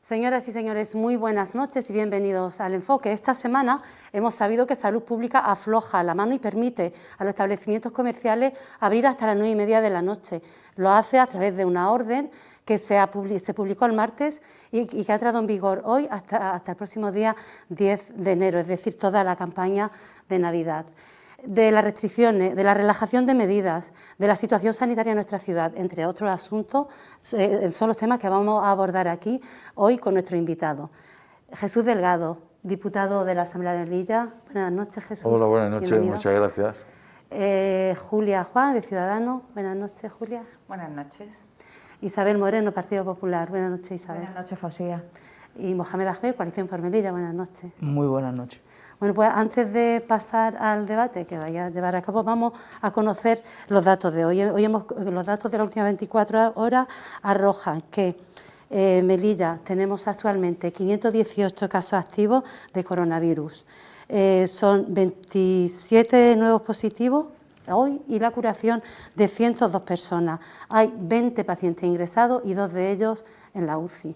Señoras y señores, muy buenas noches y bienvenidos al Enfoque. Esta semana hemos sabido que Salud Pública afloja la mano y permite a los establecimientos comerciales abrir hasta las 9:30 de la noche. Lo hace a través de una orden que se publicó el martes y que ha entrado en vigor hoy hasta el próximo día 10 de enero, es decir, toda la campaña de Navidad. De las restricciones, de la relajación de medidas, de la situación sanitaria en nuestra ciudad, entre otros asuntos, son los temas que vamos a abordar aquí hoy con nuestro invitado. Jesús Delgado, diputado de la Asamblea de Melilla. Buenas noches, Jesús. Hola, buenas noches, bienvenido. Muchas gracias. Julia Juan, de Ciudadanos. Buenas noches, Julia. Buenas noches. Isabel Moreno, Partido Popular. Buenas noches, Isabel. Buenas noches, Fosía. Y Mohamed Ahmed, Coalición por Melilla. Buenas noches. Muy buenas noches. Bueno, pues antes de pasar al debate que vaya a llevar a cabo, vamos a conocer los datos de hoy. Los datos de las últimas 24 horas arrojan que en Melilla tenemos actualmente 518 casos activos de coronavirus. Son 27 nuevos positivos hoy y la curación de 102 personas. Hay 20 pacientes ingresados y 2 de ellos en la UCI.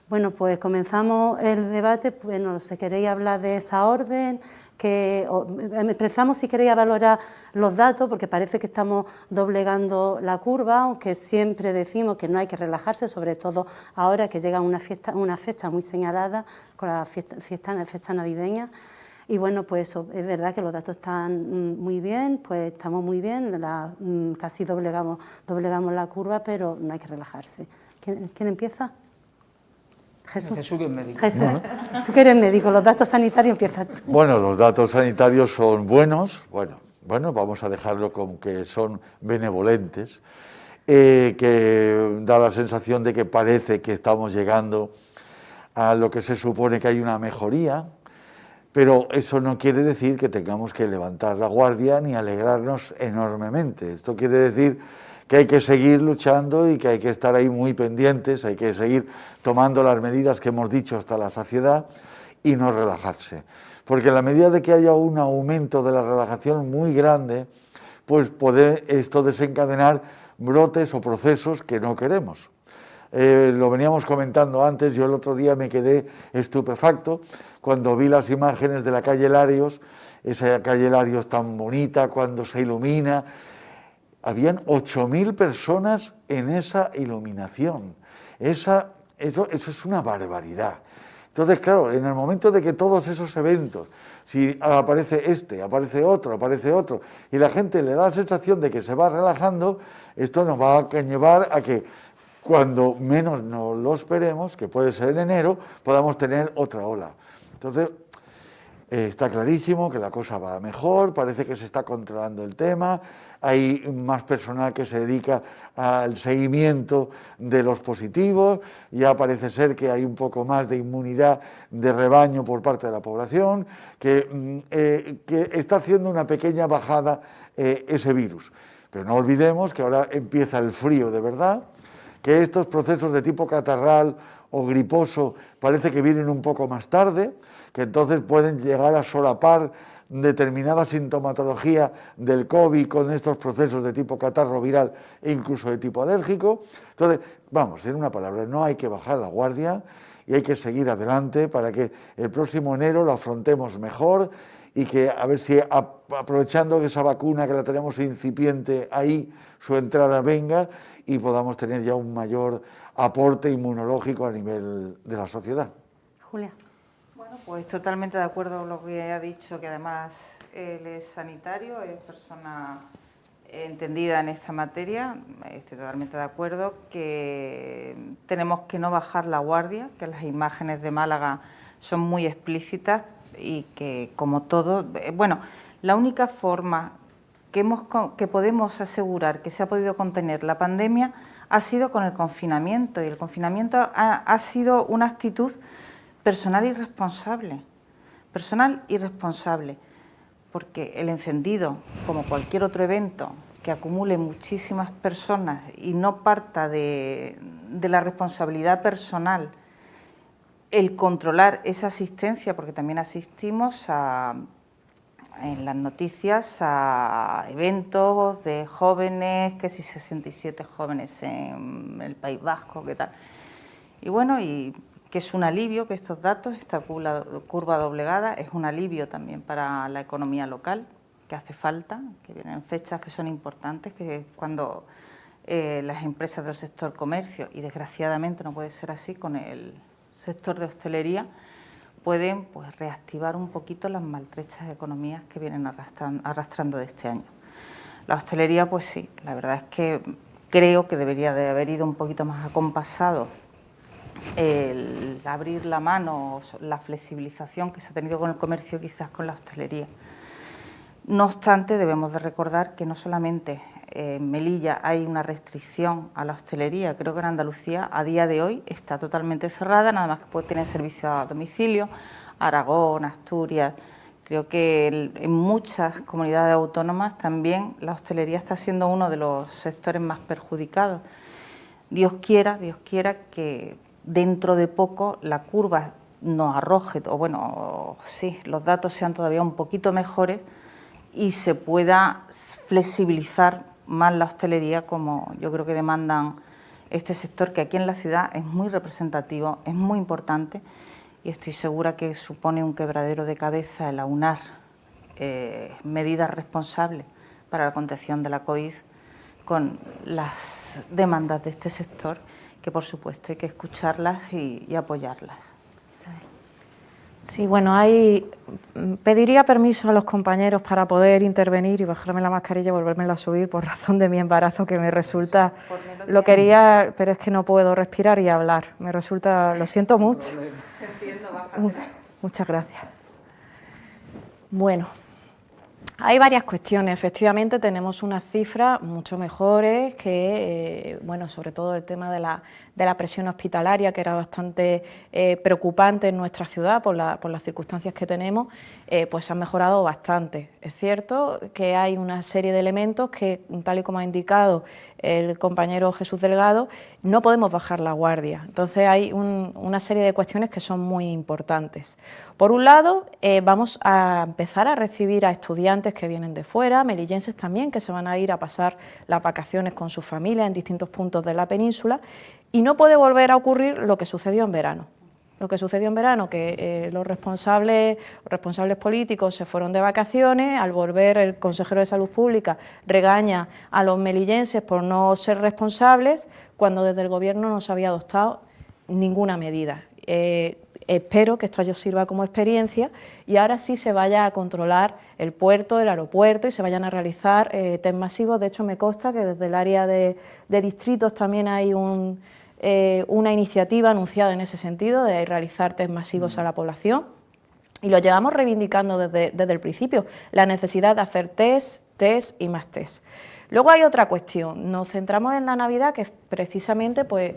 Bueno, comenzamos el debate. Bueno, si queréis hablar de esa orden, empezamos si queréis a valorar los datos, porque parece que estamos doblegando la curva, aunque siempre decimos que no hay que relajarse, sobre todo ahora que llega una fecha muy señalada con la fiesta navideña. Y bueno, pues eso, es verdad que los datos están muy bien, pues estamos muy bien, casi doblegamos la curva, pero no hay que relajarse. ¿Quién empieza? Jesús. Jesús, que es médico. Jesús, tú que eres médico, los datos sanitarios empiezas tú. Bueno, los datos sanitarios son buenos, bueno, vamos a dejarlo como que son benevolentes, que da la sensación de que parece que estamos llegando a lo que se supone que hay una mejoría, pero eso no quiere decir que tengamos que levantar la guardia ni alegrarnos enormemente. Esto quiere decir que hay que seguir luchando y que hay que estar ahí muy pendientes, hay que seguir tomando las medidas que hemos dicho hasta la saciedad y no relajarse. Porque en la medida de que haya un aumento de la relajación muy grande, pues puede esto desencadenar brotes o procesos que no queremos. Lo veníamos comentando antes, yo el otro día me quedé estupefacto cuando vi las imágenes de la calle Larios, esa calle Larios tan bonita cuando se ilumina. Habían 8.000 personas en esa iluminación. Eso es una barbaridad. Entonces, claro, en el momento de que todos esos eventos, si aparece aparece otro, y la gente le da la sensación de que se va relajando, esto nos va a llevar a que cuando menos nos lo esperemos, que puede ser en enero, podamos tener otra ola. Entonces, está clarísimo que la cosa va mejor, parece que se está controlando el tema, hay más personal que se dedica al seguimiento de los positivos, ya parece ser que hay un poco más de inmunidad de rebaño por parte de la población, que está haciendo una pequeña bajada ese virus. Pero no olvidemos que ahora empieza el frío de verdad, que estos procesos de tipo catarral o griposo parece que vienen un poco más tarde, que entonces pueden llegar a solapar determinada sintomatología del COVID con estos procesos de tipo catarro viral e incluso de tipo alérgico. Entonces, vamos, en una palabra, no hay que bajar la guardia y hay que seguir adelante para que el próximo enero lo afrontemos mejor y que a ver si aprovechando que esa vacuna que la tenemos incipiente ahí, su entrada venga y podamos tener ya un mayor aporte inmunológico a nivel de la sociedad. Julia. Bueno, pues totalmente de acuerdo con lo que ha dicho, que además él es sanitario, es persona entendida en esta materia. Estoy totalmente de acuerdo que tenemos que no bajar la guardia, que las imágenes de Málaga son muy explícitas y que, como todo, bueno, la única forma que podemos asegurar que se ha podido contener la pandemia ha sido con el confinamiento, y el confinamiento ha sido una actitud personal y responsable, porque el encendido, como cualquier otro evento que acumule muchísimas personas y no parta de la responsabilidad personal, el controlar esa asistencia, porque también asistimos en las noticias a eventos de jóvenes, que si 67 jóvenes en el País Vasco, qué tal. Y bueno, y que es un alivio, que estos datos, esta curva doblegada, es un alivio también para la economía local, que hace falta, que vienen fechas que son importantes, que es cuando las empresas del sector comercio, y desgraciadamente no puede ser así con el sector de hostelería, pueden pues reactivar un poquito las maltrechas economías que vienen arrastrando de este año. La hostelería, pues sí, la verdad es que creo que debería de haber ido un poquito más acompasado el abrir la mano, la flexibilización que se ha tenido con el comercio, quizás con la hostelería. No obstante, debemos de recordar que no solamente en Melilla hay una restricción a la hostelería, creo que en Andalucía a día de hoy está totalmente cerrada, nada más que puede tener servicio a domicilio, Aragón, Asturias. Creo que en muchas comunidades autónomas también la hostelería está siendo uno de los sectores más perjudicados. Dios quiera que dentro de poco la curva nos arroje, o bueno, sí, los datos sean todavía un poquito mejores y se pueda flexibilizar más la hostelería, como yo creo que demandan este sector, que aquí en la ciudad es muy representativo, es muy importante, y estoy segura que supone un quebradero de cabeza el aunar medidas responsables para la contención de la COVID con las demandas de este sector, que por supuesto hay que escucharlas y apoyarlas. Sí, bueno, pediría permiso a los compañeros para poder intervenir y bajarme la mascarilla y volvérmela a subir por razón de mi embarazo, que me resulta, lo quería, pero es que no puedo respirar y hablar, me resulta, lo siento mucho. Muchas gracias. Bueno, hay varias cuestiones. Efectivamente tenemos unas cifras mucho mejores que, bueno, sobre todo el tema de la presión hospitalaria, que era bastante preocupante en nuestra ciudad por las circunstancias que tenemos, pues han mejorado bastante. Es cierto que hay una serie de elementos que, tal y como ha indicado el compañero Jesús Delgado, no podemos bajar la guardia. Entonces hay una serie de cuestiones que son muy importantes. Por un lado, vamos a empezar a recibir a estudiantes que vienen de fuera, melillenses también, que se van a ir a pasar las vacaciones con sus familias en distintos puntos de la península, y no puede volver a ocurrir lo que sucedió en verano. Lo que sucedió en verano, que los responsables políticos se fueron de vacaciones, al volver el consejero de Salud Pública regaña a los melillenses por no ser responsables, cuando desde el Gobierno no se había adoptado ninguna medida. Espero que esto sirva como experiencia y ahora sí se vaya a controlar el puerto, el aeropuerto y se vayan a realizar test masivos. De hecho, me consta que desde el área de distritos también hay una iniciativa anunciada en ese sentido de realizar test masivos a la población, y lo llevamos reivindicando desde el principio, la necesidad de hacer test y más test. Luego hay otra cuestión, nos centramos en la Navidad, que precisamente pues,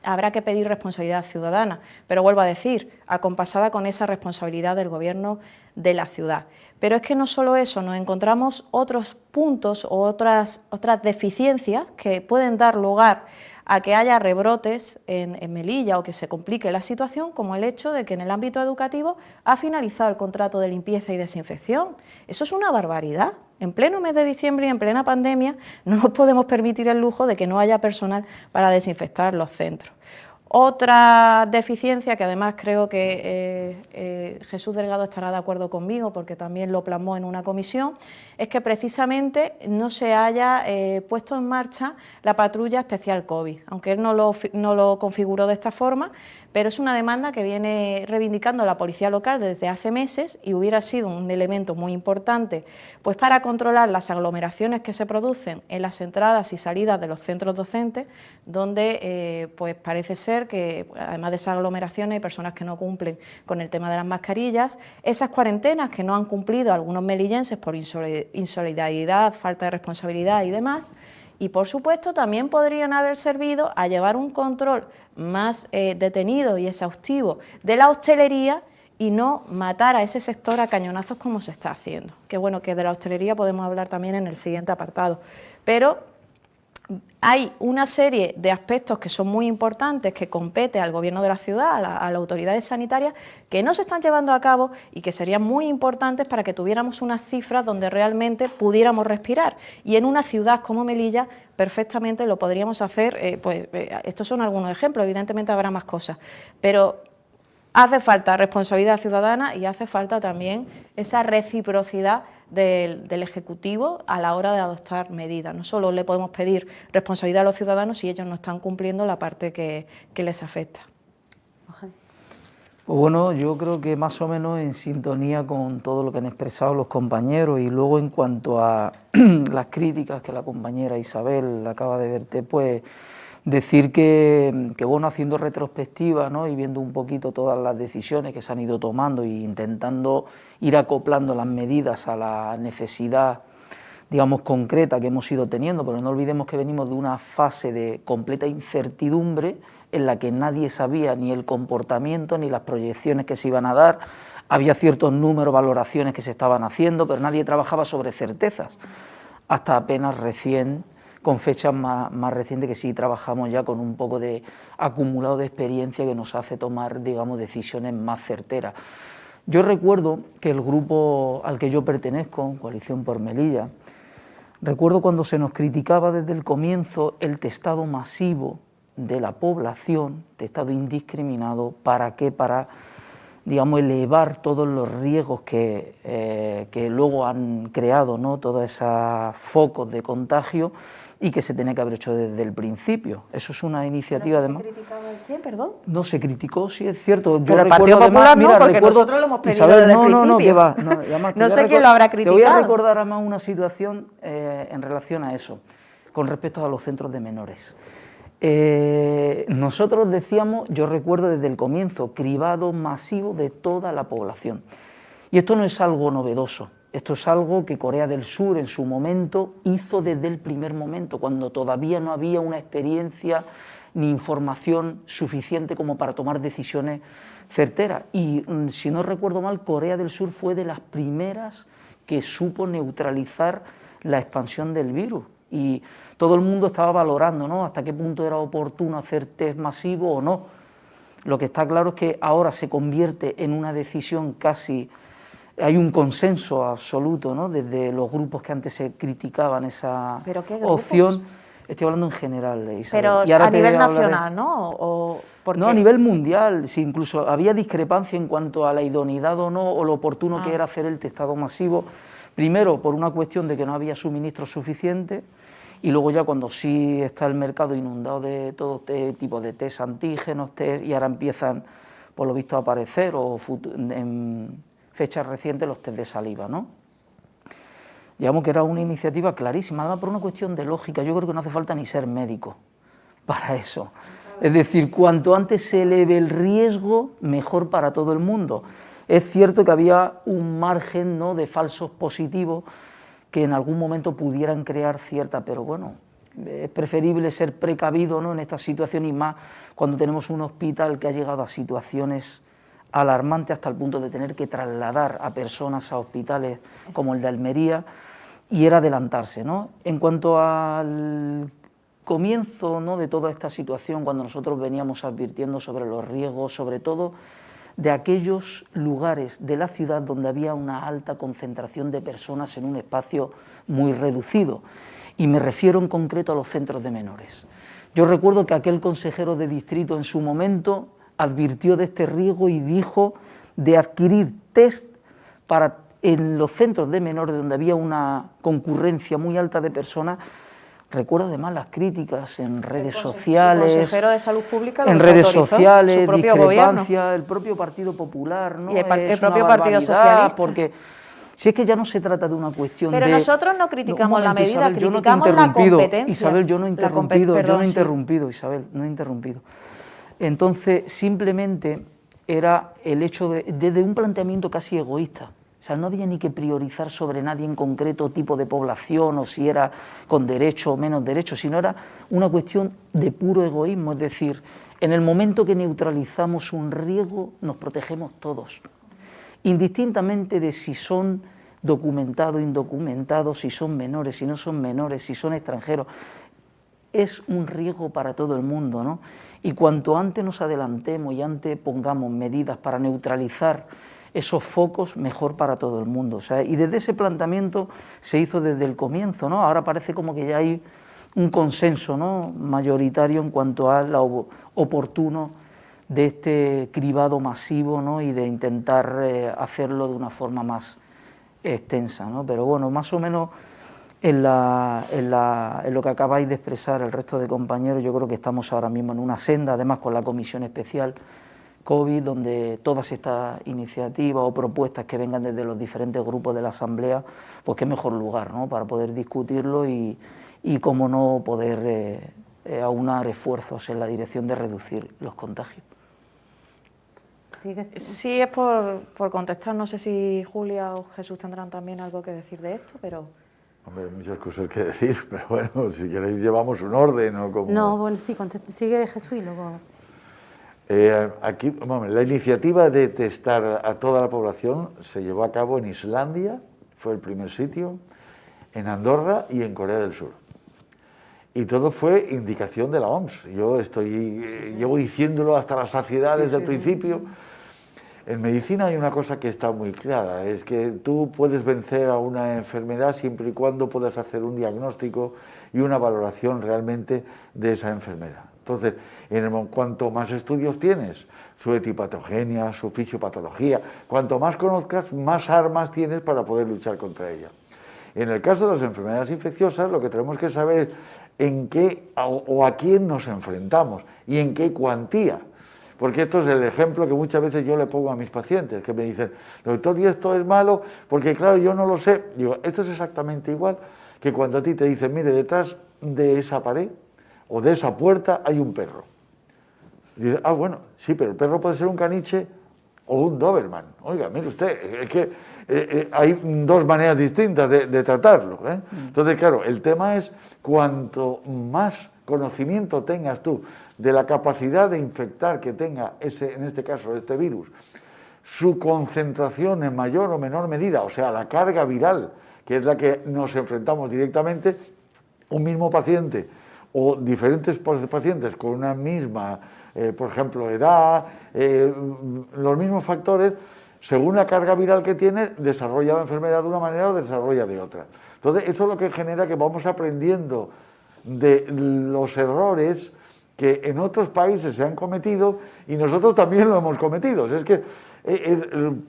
habrá que pedir responsabilidad ciudadana, pero vuelvo a decir, acompasada con esa responsabilidad del Gobierno de la ciudad. Pero es que no solo eso, nos encontramos otros puntos o otras deficiencias que pueden dar lugar a que haya rebrotes en Melilla o que se complique la situación, como el hecho de que en el ámbito educativo ha finalizado el contrato de limpieza y desinfección. Eso es una barbaridad. En pleno mes de diciembre y en plena pandemia no nos podemos permitir el lujo de que no haya personal para desinfectar los centros. Otra deficiencia, que además creo que Jesús Delgado estará de acuerdo conmigo porque también lo plasmó en una comisión, es que precisamente no se haya puesto en marcha la patrulla especial COVID, aunque él no lo configuró de esta forma, pero es una demanda que viene reivindicando la policía local desde hace meses y hubiera sido un elemento muy importante pues para controlar las aglomeraciones que se producen en las entradas y salidas de los centros docentes, donde pues parece ser que además de esas aglomeraciones hay personas que no cumplen con el tema de las mascarillas, esas cuarentenas que no han cumplido algunos melillenses por insolidaridad, falta de responsabilidad y demás. Y, por supuesto, también podrían haber servido a llevar un control más detenido y exhaustivo de la hostelería y no matar a ese sector a cañonazos como se está haciendo. Que bueno, que de la hostelería podemos hablar también en el siguiente apartado. Pero hay una serie de aspectos que son muy importantes, que compete al gobierno de la ciudad, a las autoridades sanitarias, que no se están llevando a cabo y que serían muy importantes para que tuviéramos unas cifras donde realmente pudiéramos respirar. Y en una ciudad como Melilla perfectamente lo podríamos hacer, estos son algunos ejemplos, evidentemente habrá más cosas, pero hace falta responsabilidad ciudadana y hace falta también esa reciprocidad del Ejecutivo a la hora de adoptar medidas. No solo le podemos pedir responsabilidad a los ciudadanos si ellos no están cumpliendo la parte que les afecta. Pues bueno, yo creo que más o menos en sintonía con todo lo que han expresado los compañeros, y luego en cuanto a las críticas que la compañera Isabel acaba de verte, pues decir que bueno, haciendo retrospectiva, ¿no?, y viendo un poquito todas las decisiones que se han ido tomando e intentando ir acoplando las medidas a la necesidad, digamos, concreta que hemos ido teniendo, pero no olvidemos que venimos de una fase de completa incertidumbre en la que nadie sabía ni el comportamiento ni las proyecciones que se iban a dar. Había ciertos números, valoraciones que se estaban haciendo, pero nadie trabajaba sobre certezas, hasta apenas recién, con fechas más recientes, que sí trabajamos ya con un poco de acumulado de experiencia que nos hace tomar, digamos, decisiones más certeras. Yo recuerdo que el grupo al que yo pertenezco, Coalición por Melilla, recuerdo cuando se nos criticaba desde el comienzo el testado masivo de la población, testado indiscriminado. ¿Para qué? Para, digamos, elevar todos los riesgos que luego han creado, ¿no?, todos esos focos de contagio, y que se tenía que haber hecho desde el principio. Eso es una iniciativa, además. ¿Se criticaba el qué, perdón? No, se criticó, sí, es cierto. Pero el Partido Popular no, porque nosotros lo hemos pedido Isabel, desde el principio. No, que va. No, además, no sé quién lo habrá criticado. Te voy a recordar además una situación en relación a eso, con respecto a los centros de menores. Nosotros decíamos, yo recuerdo desde el comienzo, cribado masivo de toda la población. Y esto no es algo novedoso. Esto es algo que Corea del Sur en su momento hizo desde el primer momento, cuando todavía no había una experiencia ni información suficiente como para tomar decisiones certeras. Y si no recuerdo mal, Corea del Sur fue de las primeras que supo neutralizar la expansión del virus. Y todo el mundo estaba valorando, ¿no?, hasta qué punto era oportuno hacer test masivo o no. Lo que está claro es que ahora se convierte en una decisión casi... Hay un consenso absoluto, ¿no?, desde los grupos que antes se criticaban esa opción. Estoy hablando en general, Isabel. Pero y ahora a nivel nacional, ¿no? No, a nivel mundial. Sí, incluso había discrepancia en cuanto a la idoneidad o no, o lo oportuno que era hacer el testado masivo. Primero, por una cuestión de que no había suministro suficiente, y luego ya cuando sí está el mercado inundado de todo este tipo de test antígenos, test, y ahora empiezan, por lo visto, a aparecer, o en fechas recientes, los test de saliva, ¿no? Digamos que era una iniciativa clarísima, además por una cuestión de lógica. Yo creo que no hace falta ni ser médico para eso. Es decir, cuanto antes se eleve el riesgo, mejor para todo el mundo. Es cierto que había un margen, ¿no?, de falsos positivos que en algún momento pudieran crear cierta, pero bueno, es preferible ser precavido, ¿no?, en esta situación, y más cuando tenemos un hospital que ha llegado a situaciones alarmantes hasta el punto de tener que trasladar a personas a hospitales como el de Almería, y era adelantarse, ¿no? En cuanto al comienzo, ¿no?, de toda esta situación, cuando nosotros veníamos advirtiendo sobre los riesgos, sobre todo de aquellos lugares de la ciudad donde había una alta concentración de personas en un espacio muy reducido, y me refiero en concreto a los centros de menores. Yo recuerdo que aquel consejero de distrito en su momento advirtió de este riesgo y dijo de adquirir test para en los centros de menores donde había una concurrencia muy alta de personas. Recuerdo además las críticas en redes sociales, el consejero de Salud Pública en redes sociales, discrepancia, el propio Partido Popular, ¿no? Y el propio Partido Socialista. Porque si es que ya no se trata de una cuestión Pero nosotros no criticamos la medida, Isabel, criticamos la competencia. Isabel, yo no he interrumpido, Isabel, no he interrumpido. Entonces, simplemente era el hecho de un planteamiento casi egoísta. O sea, no había ni que priorizar sobre nadie en concreto, tipo de población, o si era con derecho o menos derecho, sino era una cuestión de puro egoísmo. Es decir, en el momento que neutralizamos un riesgo, nos protegemos todos, indistintamente de si son documentados, indocumentados, si son menores, si no son menores, si son extranjeros. es un riesgo para todo el mundo, ¿no? Y cuanto antes nos adelantemos y antes pongamos medidas para neutralizar esos focos, mejor para todo el mundo. O sea, y desde ese planteamiento se hizo desde el comienzo, ¿no? Ahora parece como que ya hay un consenso, ¿no?, mayoritario en cuanto a lo oportuno de este cribado masivo, ¿no?, y de intentar hacerlo de una forma más extensa, ¿no? Pero bueno, más o menos en lo que acabáis de expresar el resto de compañeros, yo creo que estamos ahora mismo en una senda, además con la Comisión Especial COVID, donde todas estas iniciativas o propuestas que vengan desde los diferentes grupos de la Asamblea, pues qué mejor lugar, ¿no?, para poder discutirlo y cómo no poder aunar esfuerzos en la dirección de reducir los contagios. Sí, es por contestar, no sé si Julia o Jesús tendrán también algo que decir de esto, pero... Hombre, hay muchas cosas que decir, pero bueno, si queréis llevamos un orden o como... No, bueno, sí, sigue Jesús y luego... Aquí, bueno, la iniciativa de testar a toda la población se llevó a cabo en Islandia, fue el primer sitio, en Andorra y en Corea del Sur. Y todo fue indicación de la OMS. Yo llevo diciéndolo hasta la saciedad desde el principio. En medicina hay una cosa que está muy clara, es que tú puedes vencer a una enfermedad siempre y cuando puedas hacer un diagnóstico y una valoración realmente de esa enfermedad. Entonces, cuanto más estudios tienes, su etipatogenia, su fisiopatología, cuanto más conozcas, más armas tienes para poder luchar contra ella. En el caso de las enfermedades infecciosas, lo que tenemos que saber es en qué o a quién nos enfrentamos y en qué cuantía. Porque esto es el ejemplo que muchas veces yo le pongo a mis pacientes, que me dicen, doctor, ¿y esto es malo? Porque claro, yo no lo sé. Digo, esto es exactamente igual que cuando a ti te dicen, mire, detrás de esa pared o de esa puerta hay un perro. Y dices, ah, bueno, sí, pero el perro puede ser un caniche o un Doberman. Oiga, mire usted, es que hay dos maneras distintas de tratarlo, ¿eh? Entonces, claro, el tema es cuanto más conocimiento tengas tú de la capacidad de infectar que tenga en este caso, este virus, su concentración en mayor o menor medida, o sea, la carga viral, que es la que nos enfrentamos directamente, un mismo paciente o diferentes pacientes con una misma, por ejemplo, edad, los mismos factores, según la carga viral que tiene, desarrolla la enfermedad de una manera o desarrolla de otra. Entonces, eso es lo que genera que vamos aprendiendo de los errores que en otros países se han cometido y nosotros también lo hemos cometido. Es que,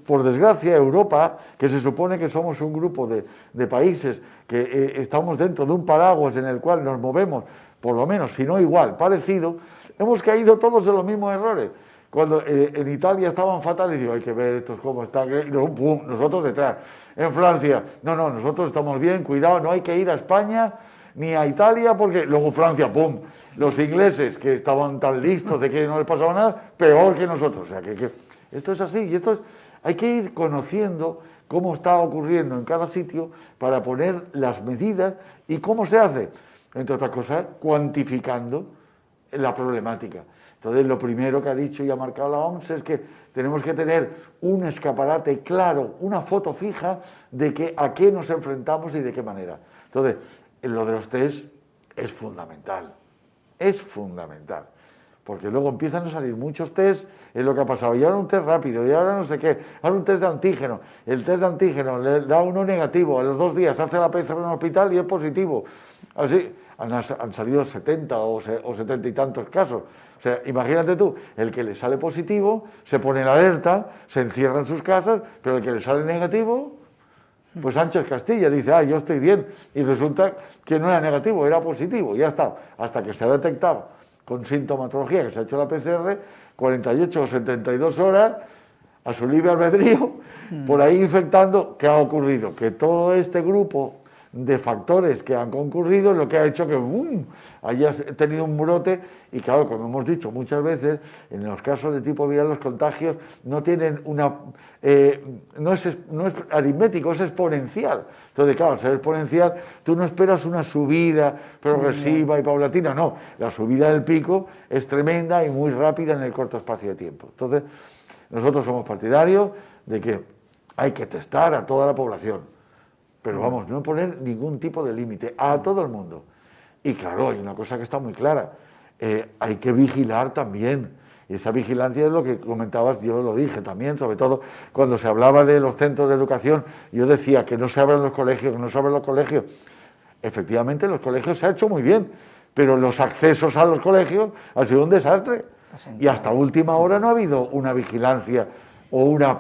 por desgracia, Europa, que se supone que somos un grupo de países que estamos dentro de un paraguas en el cual nos movemos, por lo menos, si no igual, parecido, hemos caído todos en los mismos errores. Cuando en Italia estaban fatales, digo, hay que ver estos cómo están, y ¡pum!, nosotros detrás. En Francia, no, nosotros estamos bien, cuidado, no hay que ir a España ni a Italia, porque luego Francia, ¡pum!, los ingleses, que estaban tan listos de que no les pasaba nada, peor que nosotros. O sea, que esto es así, y hay que ir conociendo cómo está ocurriendo en cada sitio para poner las medidas y cómo se hace, entre otras cosas, cuantificando la problemática. Entonces, lo primero que ha dicho y ha marcado la OMS es que tenemos que tener un escaparate claro, una foto fija de a qué nos enfrentamos y de qué manera. Entonces, lo de los test es fundamental, porque luego empiezan a salir muchos test, es lo que ha pasado, y ahora un test rápido, y ahora no sé qué, ahora un test de antígeno, el test de antígeno le da uno negativo, a los 2 días hace la PCR en el hospital y es positivo. Así, han salido 70 o 70 y tantos casos. O sea, imagínate tú, el que le sale positivo, se pone en alerta, se encierra en sus casas, pero el que le sale negativo, pues Sánchez Castilla dice, yo estoy bien, y resulta que no era negativo, era positivo, y ya está, hasta que se ha detectado con sintomatología, que se ha hecho la PCR, 48 o 72 horas, a su libre albedrío, por ahí infectando. ¿Qué ha ocurrido? Que todo este grupo de factores que han concurrido es lo que ha hecho que haya tenido un brote, y claro, como hemos dicho muchas veces, en los casos de tipo viral los contagios no tienen no es aritmético, es exponencial. Entonces, claro, al ser exponencial, tú no esperas una subida progresiva y paulatina, no, la subida del pico es tremenda y muy rápida en el corto espacio de tiempo. Entonces, nosotros somos partidarios de que hay que testar a toda la población, pero vamos, no poner ningún tipo de límite, a todo el mundo. Y claro, hay una cosa que está muy clara, hay que vigilar también. Y esa vigilancia es lo que comentabas, yo lo dije también, sobre todo cuando se hablaba de los centros de educación, yo decía que no se abran los colegios, que no se abran los colegios. Efectivamente, los colegios se ha hecho muy bien, pero los accesos a los colegios han sido un desastre. Y hasta última hora no ha habido una vigilancia o una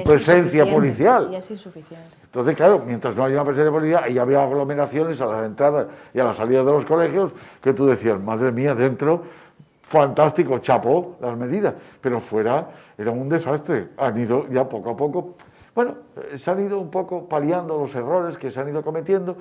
presencia policial. Y es insuficiente. Entonces, claro, mientras no haya una presencia policial, y había aglomeraciones a las entradas y a las salidas de los colegios, que tú decías, madre mía, dentro, fantástico, chapó las medidas, pero fuera era un desastre. Han ido ya poco a poco, bueno, se han ido un poco paliando los errores que se han ido cometiendo.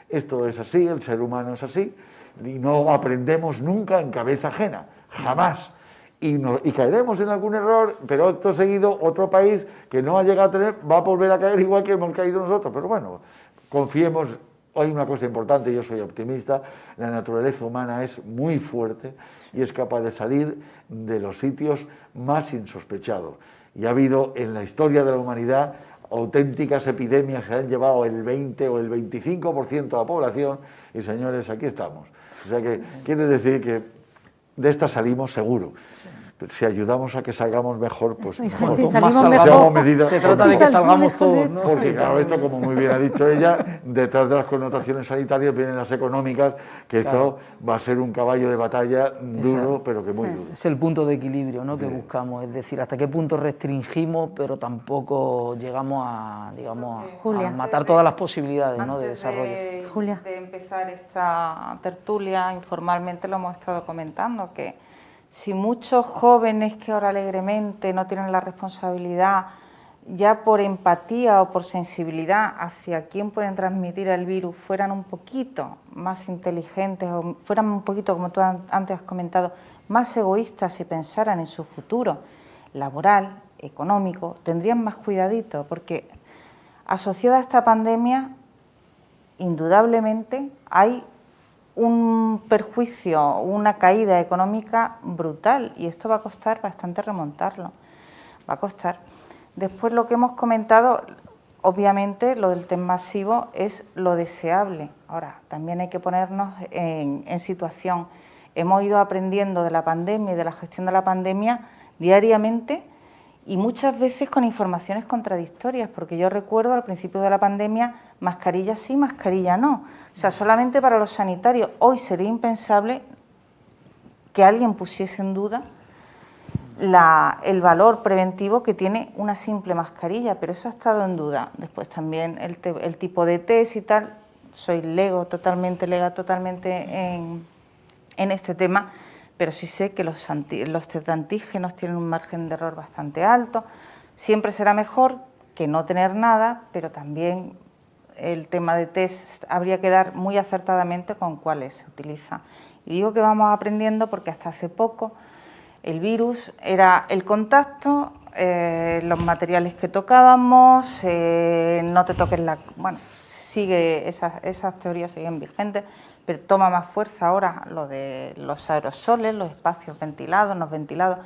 Esto es así, el ser humano es así, y no aprendemos nunca en cabeza ajena, jamás. Y caeremos en algún error, pero acto seguido otro país que no ha llegado a tener va a volver a caer igual que hemos caído nosotros. Pero bueno, confiemos. Hay una cosa importante, yo soy optimista, la naturaleza humana es muy fuerte y es capaz de salir de los sitios más insospechados. Y ha habido en la historia de la humanidad auténticas epidemias que han llevado el 20 o el 25% de la población y, señores, aquí estamos. O sea que quiere decir que de esta salimos seguro. Pero si ayudamos a que salgamos mejor, pues mejor. Si salimos mejor. Medidas, se trata de que salgamos todos, ¿no? Porque claro, esto, como muy bien ha dicho ella, detrás de las connotaciones sanitarias vienen las económicas, que esto va a ser un caballo de batalla duro, pero que muy duro. Es el punto de equilibrio, ¿no?, que buscamos, es decir, hasta qué punto restringimos, pero tampoco llegamos a, digamos, a matar todas las posibilidades, ¿no?, de desarrollo. Julia. De empezar esta tertulia, informalmente lo hemos estado comentando, que si muchos jóvenes que ahora alegremente no tienen la responsabilidad, ya por empatía o por sensibilidad hacia quién pueden transmitir el virus, fueran un poquito más inteligentes o fueran un poquito, como tú antes has comentado, más egoístas y pensaran en su futuro laboral, económico, tendrían más cuidadito, porque asociada a esta pandemia, indudablemente hay un perjuicio, una caída económica brutal, y esto va a costar bastante remontarlo, va a costar. Después, lo que hemos comentado, obviamente lo del test masivo es lo deseable. Ahora, también hay que ponernos en situación. Hemos ido aprendiendo de la pandemia y de la gestión de la pandemia diariamente y muchas veces con informaciones contradictorias, porque yo recuerdo al principio de la pandemia, mascarilla sí, mascarilla no. O sea, solamente para los sanitarios. Hoy sería impensable que alguien pusiese en duda el valor preventivo que tiene una simple mascarilla, pero eso ha estado en duda. Después también el tipo de test y tal, soy totalmente en este tema, pero sí sé que los test de antígenos tienen un margen de error bastante alto. Siempre será mejor que no tener nada, pero también el tema de test habría que dar muy acertadamente con cuáles se utiliza. Y digo que vamos aprendiendo porque hasta hace poco el virus era el contacto, los materiales que tocábamos, no te toques la... Bueno, esas teorías siguen vigentes, pero toma más fuerza ahora lo de los aerosoles, los espacios ventilados, no ventilados.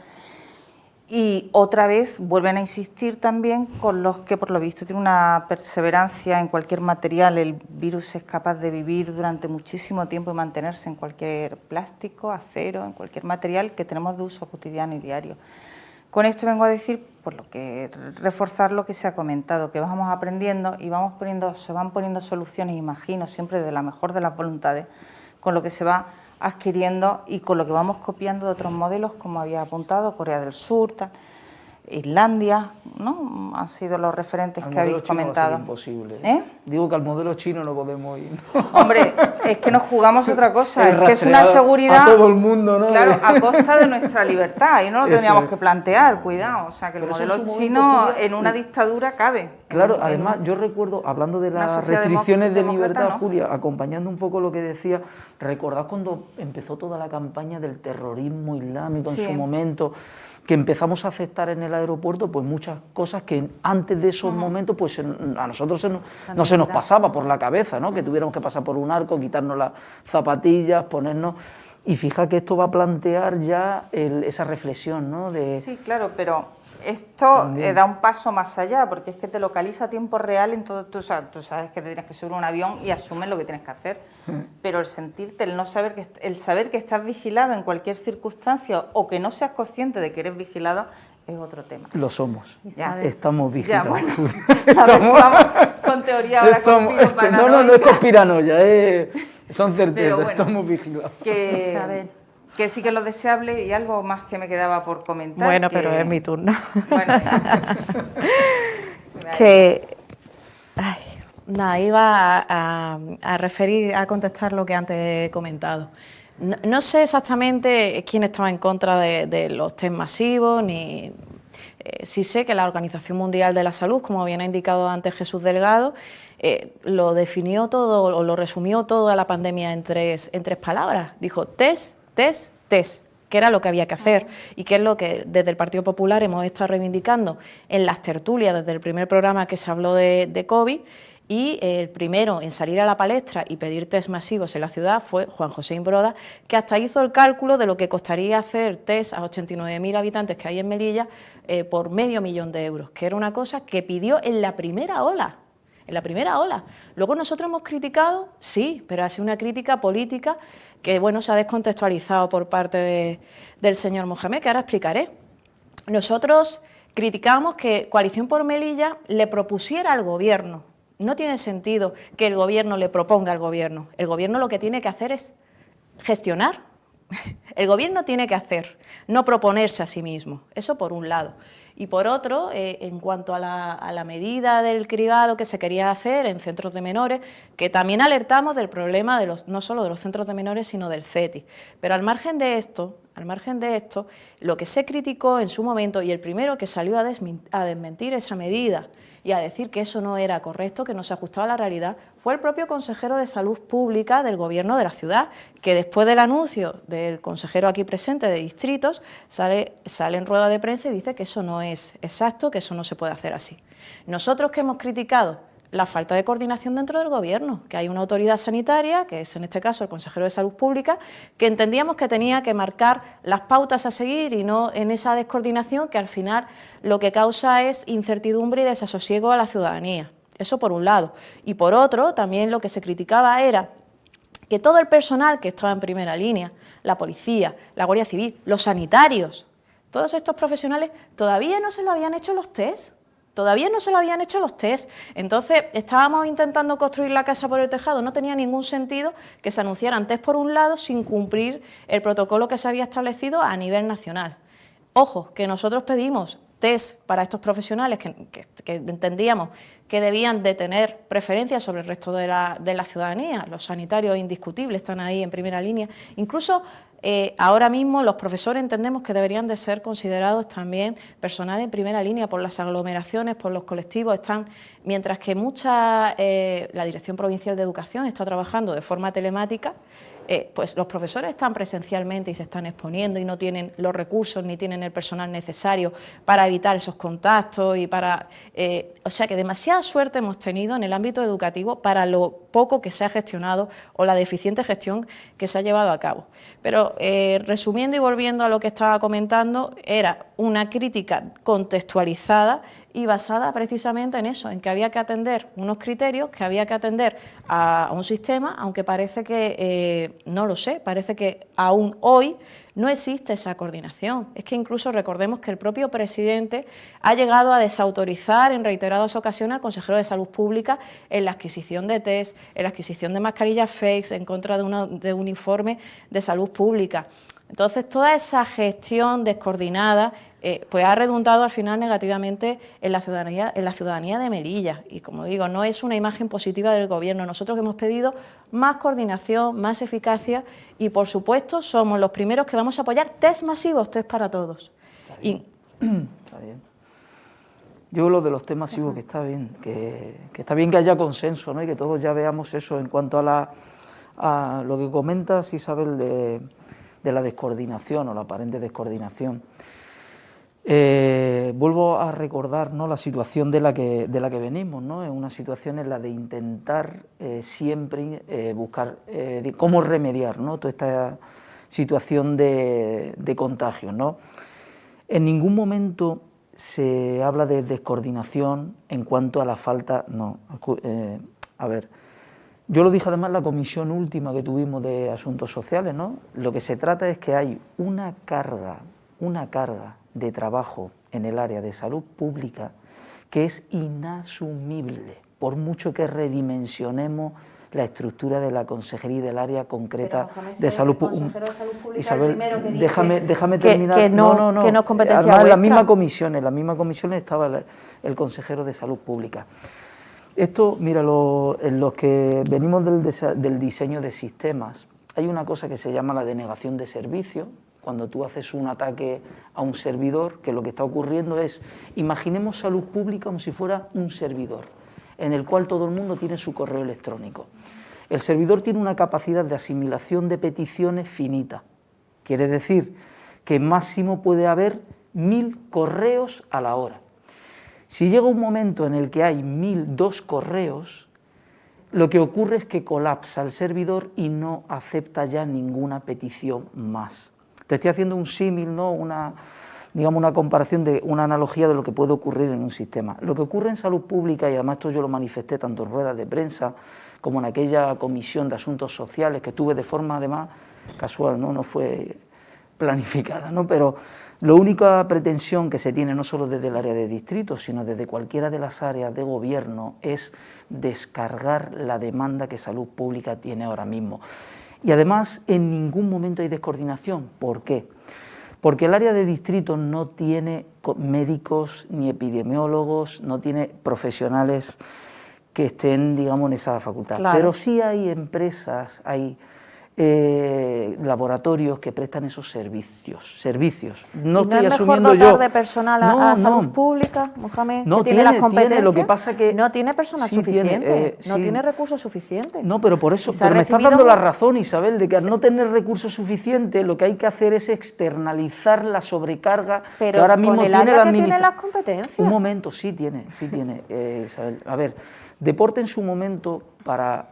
Y otra vez vuelven a insistir también con los que por lo visto tienen una perseverancia en cualquier material. El virus es capaz de vivir durante muchísimo tiempo y mantenerse en cualquier plástico, acero, en cualquier material que tenemos de uso cotidiano y diario. Con esto vengo a decir, por lo que reforzar lo que se ha comentado, que vamos aprendiendo y se van poniendo soluciones, imagino, siempre de la mejor de las voluntades, con lo que se va adquiriendo y con lo que vamos copiando de otros modelos, como había apuntado, Corea del Sur, Islandia, ¿no? Han sido los referentes que habéis comentado. Imposible. Digo que al modelo chino no podemos ir. Hombre, es que nos jugamos otra cosa, es que es una seguridad a todo el mundo, ¿no? Claro, a costa de nuestra libertad, y no lo tendríamos que plantear, cuidado, o sea, que el modelo chino en una dictadura cabe. Claro, además yo recuerdo, hablando de las restricciones de libertad, ¿no? Julia, acompañando un poco lo que decía, recordad cuando empezó toda la campaña del terrorismo islámico en su momento, que empezamos a aceptar en el aeropuerto pues muchas cosas que antes de esos momentos pues a nosotros no se nos pasaba por la cabeza, ¿no? Que tuviéramos que pasar por un arco, quitarnos las zapatillas, ponernos... Y fija que esto va a plantear ya esa reflexión, ¿no? Sí, claro, pero esto da un paso más allá, porque es que te localiza a tiempo real en todo. Tú sabes que te tienes que subir a un avión y asumes lo que tienes que hacer, pero el sentirte, el saber que estás vigilado en cualquier circunstancia o que no seas consciente de que eres vigilado es otro tema. Lo somos, Ya. estamos vigilados. Ya, bueno. A ver si vamos con teoría ahora no es conspiranoia, son certezas, bueno, estamos vigilados. Que sí que lo deseable, y algo más que me quedaba por comentar. Bueno, pero es mi turno. Bueno. Iba a contestar lo que antes he comentado. No sé exactamente quién estaba en contra de los test masivos, ni sí sé que la Organización Mundial de la Salud, como bien ha indicado antes Jesús Delgado, lo definió todo o lo resumió toda la pandemia en tres palabras. Dijo test, test, test, que era lo que había que hacer y que es lo que desde el Partido Popular hemos estado reivindicando en las tertulias desde el primer programa que se habló de COVID. Y el primero en salir a la palestra y pedir test masivos en la ciudad fue Juan José Imbroda, que hasta hizo el cálculo de lo que costaría hacer test a 89.000 habitantes que hay en Melilla por €500.000, que era una cosa que pidió en la primera ola. En la primera ola. Luego nosotros hemos criticado, sí, pero ha sido una crítica política que bueno, se ha descontextualizado por parte del señor Mohamed, que ahora explicaré. Nosotros criticamos que Coalición por Melilla le propusiera al Gobierno. No tiene sentido que el Gobierno le proponga al Gobierno. El Gobierno lo que tiene que hacer es gestionar. El Gobierno tiene que hacer, no proponerse a sí mismo. Eso por un lado. Y por otro, en cuanto a la medida del cribado que se quería hacer en centros de menores, que también alertamos del problema no solo de los centros de menores, sino del CETI. Pero al margen de esto, lo que se criticó en su momento, y el primero que salió a desmentir esa medida y a decir que eso no era correcto, que no se ajustaba a la realidad, fue el propio consejero de Salud Pública del Gobierno de la ciudad, que después del anuncio del consejero aquí presente de distritos, sale en rueda de prensa y dice que eso no es exacto, que eso no se puede hacer así. Nosotros que hemos criticado la falta de coordinación dentro del Gobierno, que hay una autoridad sanitaria, que es en este caso el consejero de Salud Pública, que entendíamos que tenía que marcar las pautas a seguir y no en esa descoordinación que al final lo que causa es incertidumbre y desasosiego a la ciudadanía. Eso por un lado. Y por otro, también lo que se criticaba era que todo el personal que estaba en primera línea, la policía, la Guardia Civil, los sanitarios, todos estos profesionales todavía no se lo habían hecho los test. Entonces, estábamos intentando construir la casa por el tejado. No tenía ningún sentido que se anunciaran test por un lado sin cumplir el protocolo que se había establecido a nivel nacional. Ojo, que nosotros pedimos test para estos profesionales que entendíamos que debían de tener preferencia sobre el resto de la ciudadanía. Los sanitarios indiscutibles están ahí en primera línea. Incluso ahora mismo los profesores entendemos que deberían de ser considerados también personal en primera línea por las aglomeraciones, por los colectivos. Mientras que la Dirección Provincial de Educación está trabajando de forma telemática, pues los profesores están presencialmente y se están exponiendo y no tienen los recursos ni tienen el personal necesario para evitar esos contactos o sea que demasiada suerte hemos tenido en el ámbito educativo para lo poco que se ha gestionado o la deficiente gestión que se ha llevado a cabo. Pero resumiendo y volviendo a lo que estaba comentando, era una crítica contextualizada y basada precisamente en eso, en que había que atender unos criterios, que había que atender a un sistema, aunque parece que, no lo sé, parece que aún hoy no existe esa coordinación. Es que incluso recordemos que el propio presidente ha llegado a desautorizar en reiteradas ocasiones al consejero de Salud Pública en la adquisición de test, en la adquisición de mascarillas fakes, en contra de un informe de salud pública. Entonces, toda esa gestión descoordinada pues ha redundado al final negativamente en la ciudadanía de Melilla. Y como digo, no es una imagen positiva del Gobierno. Nosotros hemos pedido más coordinación, más eficacia y, por supuesto, somos los primeros que vamos a apoyar test masivos, test para todos. Está bien. Yo lo de los test masivos que está bien, que está bien que haya consenso, ¿no? Y que todos ya veamos eso en cuanto a lo que comentas, Isabel, de la descoordinación o la aparente descoordinación. Vuelvo a recordar, ¿no?, la situación de la que venimos, ¿no? Es una situación en la de intentar siempre buscar cómo remediar, ¿no?, toda situación de contagio, ¿no? En ningún momento se habla de descoordinación en cuanto a la falta, no, a ver, yo lo dije además en la comisión última que tuvimos de Asuntos Sociales, ¿no? Lo que se trata es que hay una carga de trabajo en el área de salud pública que es inasumible, por mucho que redimensionemos la estructura de la consejería y del área concreta de salud pública. Isabel, déjame terminar. Que no es competencia además, vuestra. en las mismas comisiones estaba el consejero de salud pública. Esto, mira, en los que venimos del diseño de sistemas, hay una cosa que se llama la denegación de servicio. Cuando tú haces un ataque a un servidor, que lo que está ocurriendo es, imaginemos salud pública como si fuera un servidor, en el cual todo el mundo tiene su correo electrónico. El servidor tiene una capacidad de asimilación de peticiones finita. Quiere decir que máximo puede haber 1000 correos a la hora. Si llega un momento en el que hay 1002 correos, lo que ocurre es que colapsa el servidor y no acepta ya ninguna petición más. Te estoy haciendo un símil, ¿no? Una comparación, una analogía de lo que puede ocurrir en un sistema. Lo que ocurre en salud pública, y además esto yo lo manifesté tanto en ruedas de prensa como en aquella comisión de asuntos sociales que tuve de forma además casual, no fue planificada, ¿no? Pero la única pretensión que se tiene no solo desde el área de distrito, sino desde cualquiera de las áreas de gobierno es descargar la demanda que salud pública tiene ahora mismo. Y además en ningún momento hay descoordinación. ¿Por qué? Porque el área de distrito no tiene médicos ni epidemiólogos, no tiene profesionales que estén, digamos, en esa facultad. Claro. Pero sí hay empresas, hay laboratorios que prestan esos servicios. No estoy asumiendo yo. ¿No es mejor dotar de personal a salud pública, Mohamed? No, que tiene las competencias. tiene, lo que pasa que no tiene personal sí suficiente, sí. no tiene recursos suficientes. No, pero por eso, Y se ha pero me estás recibido dando la razón, Isabel, de que al no tener recursos suficientes, lo que hay que hacer es externalizar la sobrecarga Pero que ahora mismo con el tiene área la que tiene administración. las competencias. Un momento, sí tiene, Isabel. A ver, Deporte en su momento, para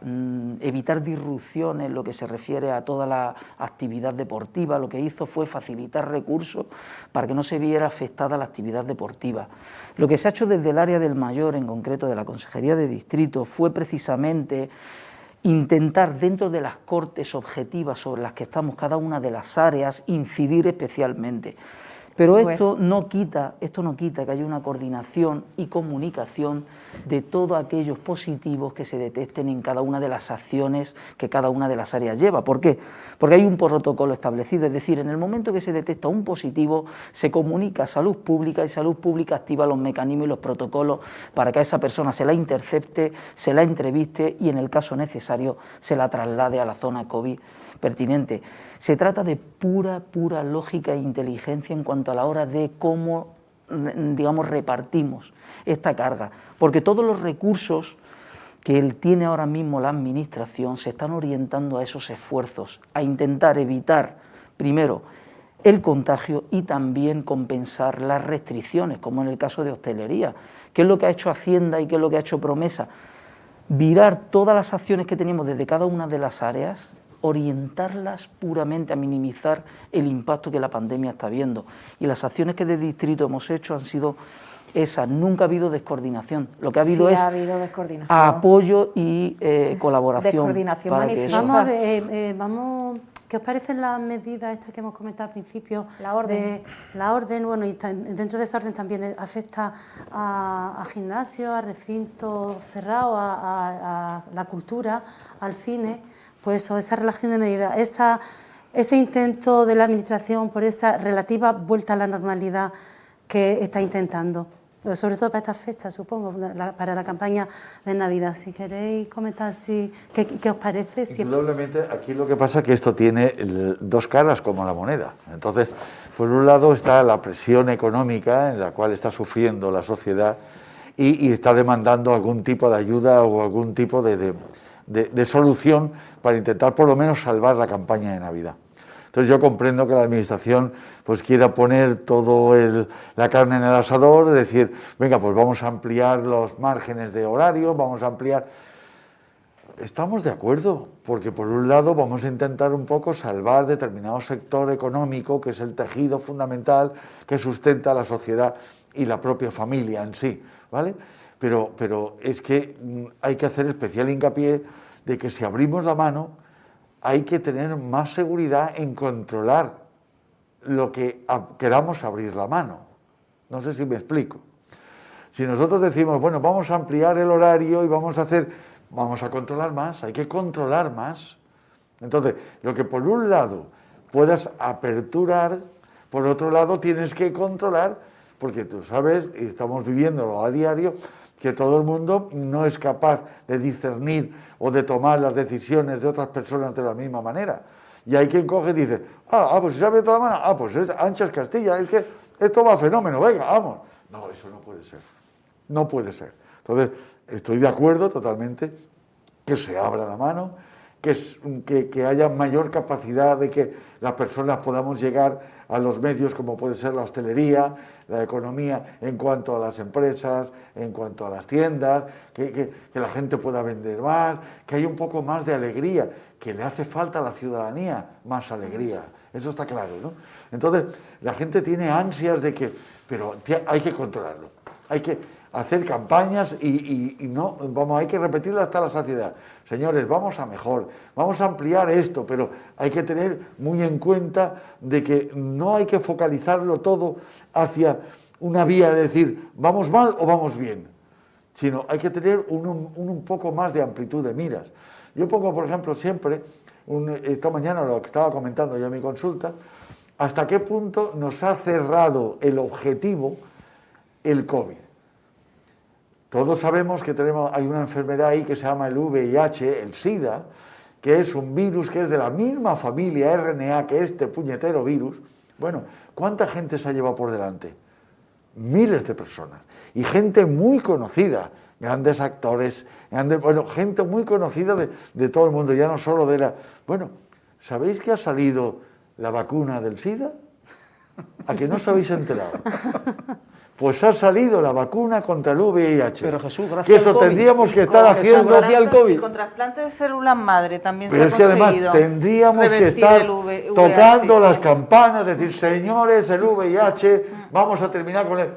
evitar disrupciones en lo que se refiere a toda la actividad deportiva, lo que hizo fue facilitar recursos para que no se viera afectada la actividad deportiva. Lo que se ha hecho desde el área del mayor, en concreto de la Consejería de Distrito, fue precisamente intentar, dentro de las cortes objetivas sobre las que estamos cada una de las áreas, incidir especialmente. Pero esto no quita que haya una coordinación y comunicación de todos aquellos positivos que se detecten en cada una de las acciones que cada una de las áreas lleva. ¿Por qué? Porque hay un protocolo establecido, es decir, en el momento que se detecta un positivo, se comunica a Salud Pública y Salud Pública activa los mecanismos y los protocolos para que a esa persona se la intercepte, se la entreviste y, en el caso necesario, se la traslade a la zona COVID pertinente. Se trata de pura lógica e inteligencia en cuanto a la hora de cómo, digamos, repartimos esta carga, porque todos los recursos que tiene ahora mismo la Administración se están orientando a esos esfuerzos, a intentar evitar, primero, el contagio y también compensar las restricciones, como en el caso de hostelería. ¿Qué es lo que ha hecho Hacienda y qué es lo que ha hecho Promesa? Virar todas las acciones que tenemos desde cada una de las áreas, orientarlas puramente a minimizar el impacto que la pandemia está viendo. Y las acciones que de distrito hemos hecho han sido esas. Nunca ha habido descoordinación. Lo que ha habido es apoyo y colaboración. Descoordinación para que eso... Vamos a ver, ¿qué os parecen las medidas estas que hemos comentado al principio? La orden. La orden, bueno, y dentro de esa orden también afecta a gimnasios, a recintos cerrados, a la cultura, al cine. Pues eso, esa relación de medidas, ese intento de la Administración por esa relativa vuelta a la normalidad que está intentando, pero sobre todo para estas fechas, supongo, para la campaña de Navidad. Si queréis comentar qué os parece. Indudablemente, aquí lo que pasa es que esto tiene dos caras como la moneda. Entonces, por un lado está la presión económica en la cual está sufriendo la sociedad y está demandando algún tipo de ayuda o algún tipo de solución para intentar por lo menos salvar la campaña de Navidad. Entonces yo comprendo que la Administración pues quiera poner todo la carne en el asador, de decir, venga, pues vamos a ampliar los márgenes de horario, vamos a ampliar... estamos de acuerdo, porque por un lado vamos a intentar un poco salvar determinado sector económico, que es el tejido fundamental que sustenta la sociedad y la propia familia en sí, ¿vale? Pero es que hay que hacer especial hincapié de que si abrimos la mano hay que tener más seguridad en controlar lo que queramos abrir la mano. No sé si me explico. Si nosotros decimos, bueno, vamos a ampliar el horario y vamos a controlar más, hay que controlar más. Entonces, lo que por un lado puedas aperturar, por otro lado tienes que controlar, porque tú sabes, y estamos viviéndolo a diario, que todo el mundo no es capaz de discernir o de tomar las decisiones de otras personas de la misma manera. Y hay quien coge y dice, pues si se ha abierto la mano, pues es ancha es Castilla, es que esto va fenómeno, venga, vamos. No, eso no puede ser. No puede ser. Entonces, estoy de acuerdo totalmente que se abra la mano, que haya mayor capacidad de que las personas podamos llegar a los medios como puede ser la hostelería, la economía, en cuanto a las empresas, en cuanto a las tiendas, que la gente pueda vender más, que haya un poco más de alegría, que le hace falta a la ciudadanía más alegría. Eso está claro, ¿no? Entonces, la gente tiene ansias de que, pero hay que controlarlo, hay que hacer campañas y no, hay que repetirlo hasta la saciedad. Señores, vamos a mejor, vamos a ampliar esto, pero hay que tener muy en cuenta de que no hay que focalizarlo todo hacia una vía de decir, vamos mal o vamos bien, sino hay que tener un poco más de amplitud de miras. Yo pongo, por ejemplo, siempre, esta mañana lo que estaba comentando yo en mi consulta, hasta qué punto nos ha cerrado el objetivo el COVID. Todos sabemos que hay una enfermedad ahí que se llama el VIH, el SIDA, que es un virus que es de la misma familia RNA que este puñetero virus. Bueno, ¿cuánta gente se ha llevado por delante? Miles de personas. Y gente muy conocida, grandes actores, gente muy conocida de todo el mundo, ya no solo de la... Bueno, ¿sabéis que ha salido la vacuna del SIDA? ¿A que no os habéis enterado? Pues ha salido la vacuna contra el VIH. Pero Jesús, gracias que eso al COVID. tendríamos que estar haciendo... Gracias al COVID. Con trasplante de células madre también Pero se ha conseguido. Pero es que además tendríamos que estar tocando las campanas, decir, señores, el VIH, vamos a terminar con él.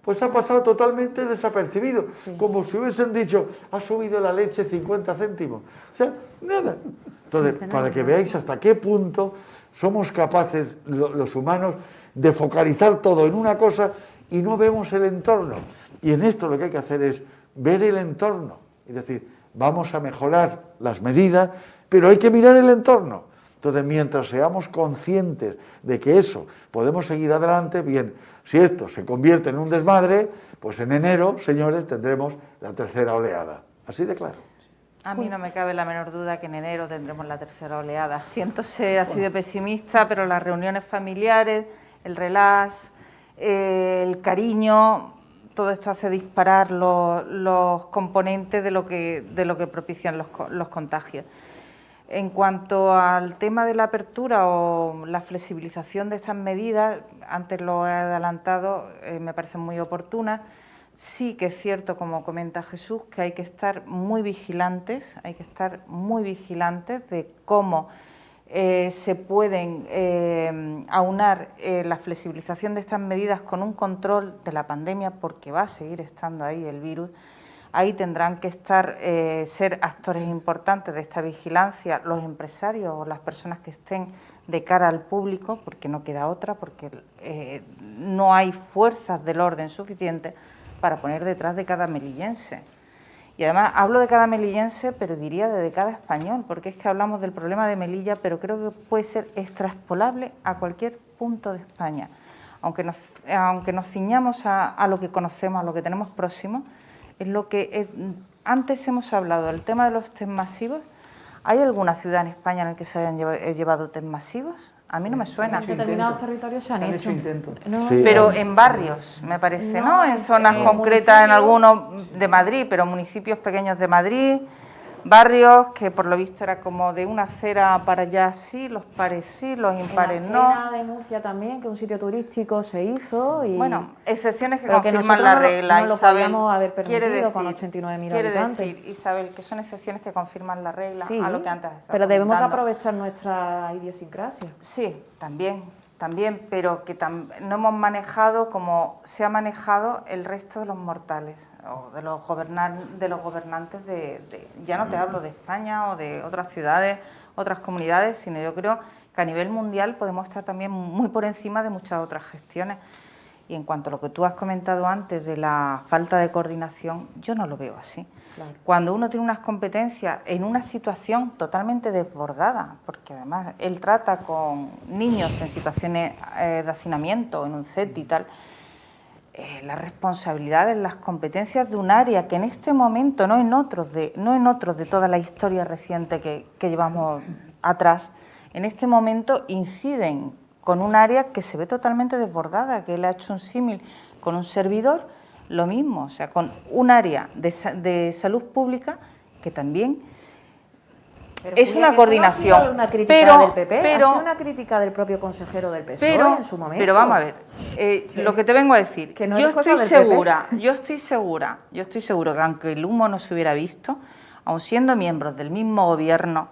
Pues ha pasado totalmente desapercibido, como si hubiesen dicho, ha subido la leche 50 céntimos. O sea, nada. Entonces, para que veáis hasta qué punto somos capaces, los humanos, de focalizar todo en una cosa y no vemos el entorno. Y en esto lo que hay que hacer es ver el entorno. Es decir, vamos a mejorar las medidas, pero hay que mirar el entorno. Entonces, mientras seamos conscientes de que eso podemos seguir adelante, bien, si esto se convierte en un desmadre, pues en enero, señores, tendremos la tercera oleada. Así de claro. A mí no me cabe la menor duda que en enero tendremos la tercera oleada. Siento ser así de pesimista, pero las reuniones familiares, el relax, el cariño, todo esto hace disparar los componentes de lo que propician los contagios. En cuanto al tema de la apertura o la flexibilización de estas medidas, antes lo he adelantado, me parecen muy oportunas. Sí que es cierto, como comenta Jesús, que hay que estar muy vigilantes, de cómo se pueden aunar la flexibilización de estas medidas con un control de la pandemia, porque va a seguir estando ahí el virus. Ahí tendrán que ser actores importantes de esta vigilancia los empresarios o las personas que estén de cara al público, porque no queda otra, porque no hay fuerzas del orden suficientes para poner detrás de cada melillense. Y además hablo de cada melillense, pero diría de cada español, porque es que hablamos del problema de Melilla, pero creo que puede ser extraspolable a cualquier punto de España. Aunque nos ciñamos a lo que conocemos, a lo que tenemos próximo, es lo que antes hemos hablado, el tema de los test masivos. ¿Hay alguna ciudad en España en la que se hayan llevado test masivos? A mí no me suena. En determinados territorios se han hecho intentos. No, Sí, pero en barrios, me parece, ¿no? En zonas concretas, en algunos de Madrid, pero municipios pequeños de Madrid, barrios que por lo visto era como de una acera para allá sí, los pares sí, los impares en no. la Chena de Murcia también, que es un sitio turístico, se hizo y... Bueno, excepciones que pero que confirman nosotros la regla, no lo Isabel. podíamos haber permitido Quiere decir, con 89.000 quiere habitantes. decir, Isabel, que son excepciones que confirman la regla Sí, a lo que antes estaba pero debemos de comentando. aprovechar nuestra idiosincrasia. Sí, también, pero que no hemos manejado como se ha manejado el resto de los mortales o de los gobernantes ya no te hablo de España o de otras ciudades, otras comunidades, sino yo creo que a nivel mundial podemos estar también muy por encima de muchas otras gestiones. Y en cuanto a lo que tú has comentado antes de la falta de coordinación, yo no lo veo así. Claro. Cuando uno tiene unas competencias en una situación totalmente desbordada, porque además él trata con niños en situaciones de hacinamiento, en un CET y tal, las responsabilidades, las competencias de un área que en este momento, no en otros de toda la historia reciente que llevamos atrás, en este momento inciden con un área que se ve totalmente desbordada, que él ha hecho un símil con un servidor, lo mismo, o sea, con un área de salud pública que también Pero, es Julia, una coordinación. No ha sido una crítica del PP, ha sido una crítica del propio consejero del PSOE en su momento. Pero vamos a ver, lo que te vengo a decir, que no yo es cosa estoy del PP. segura que aunque el humo no se hubiera visto, aun siendo miembros del mismo gobierno,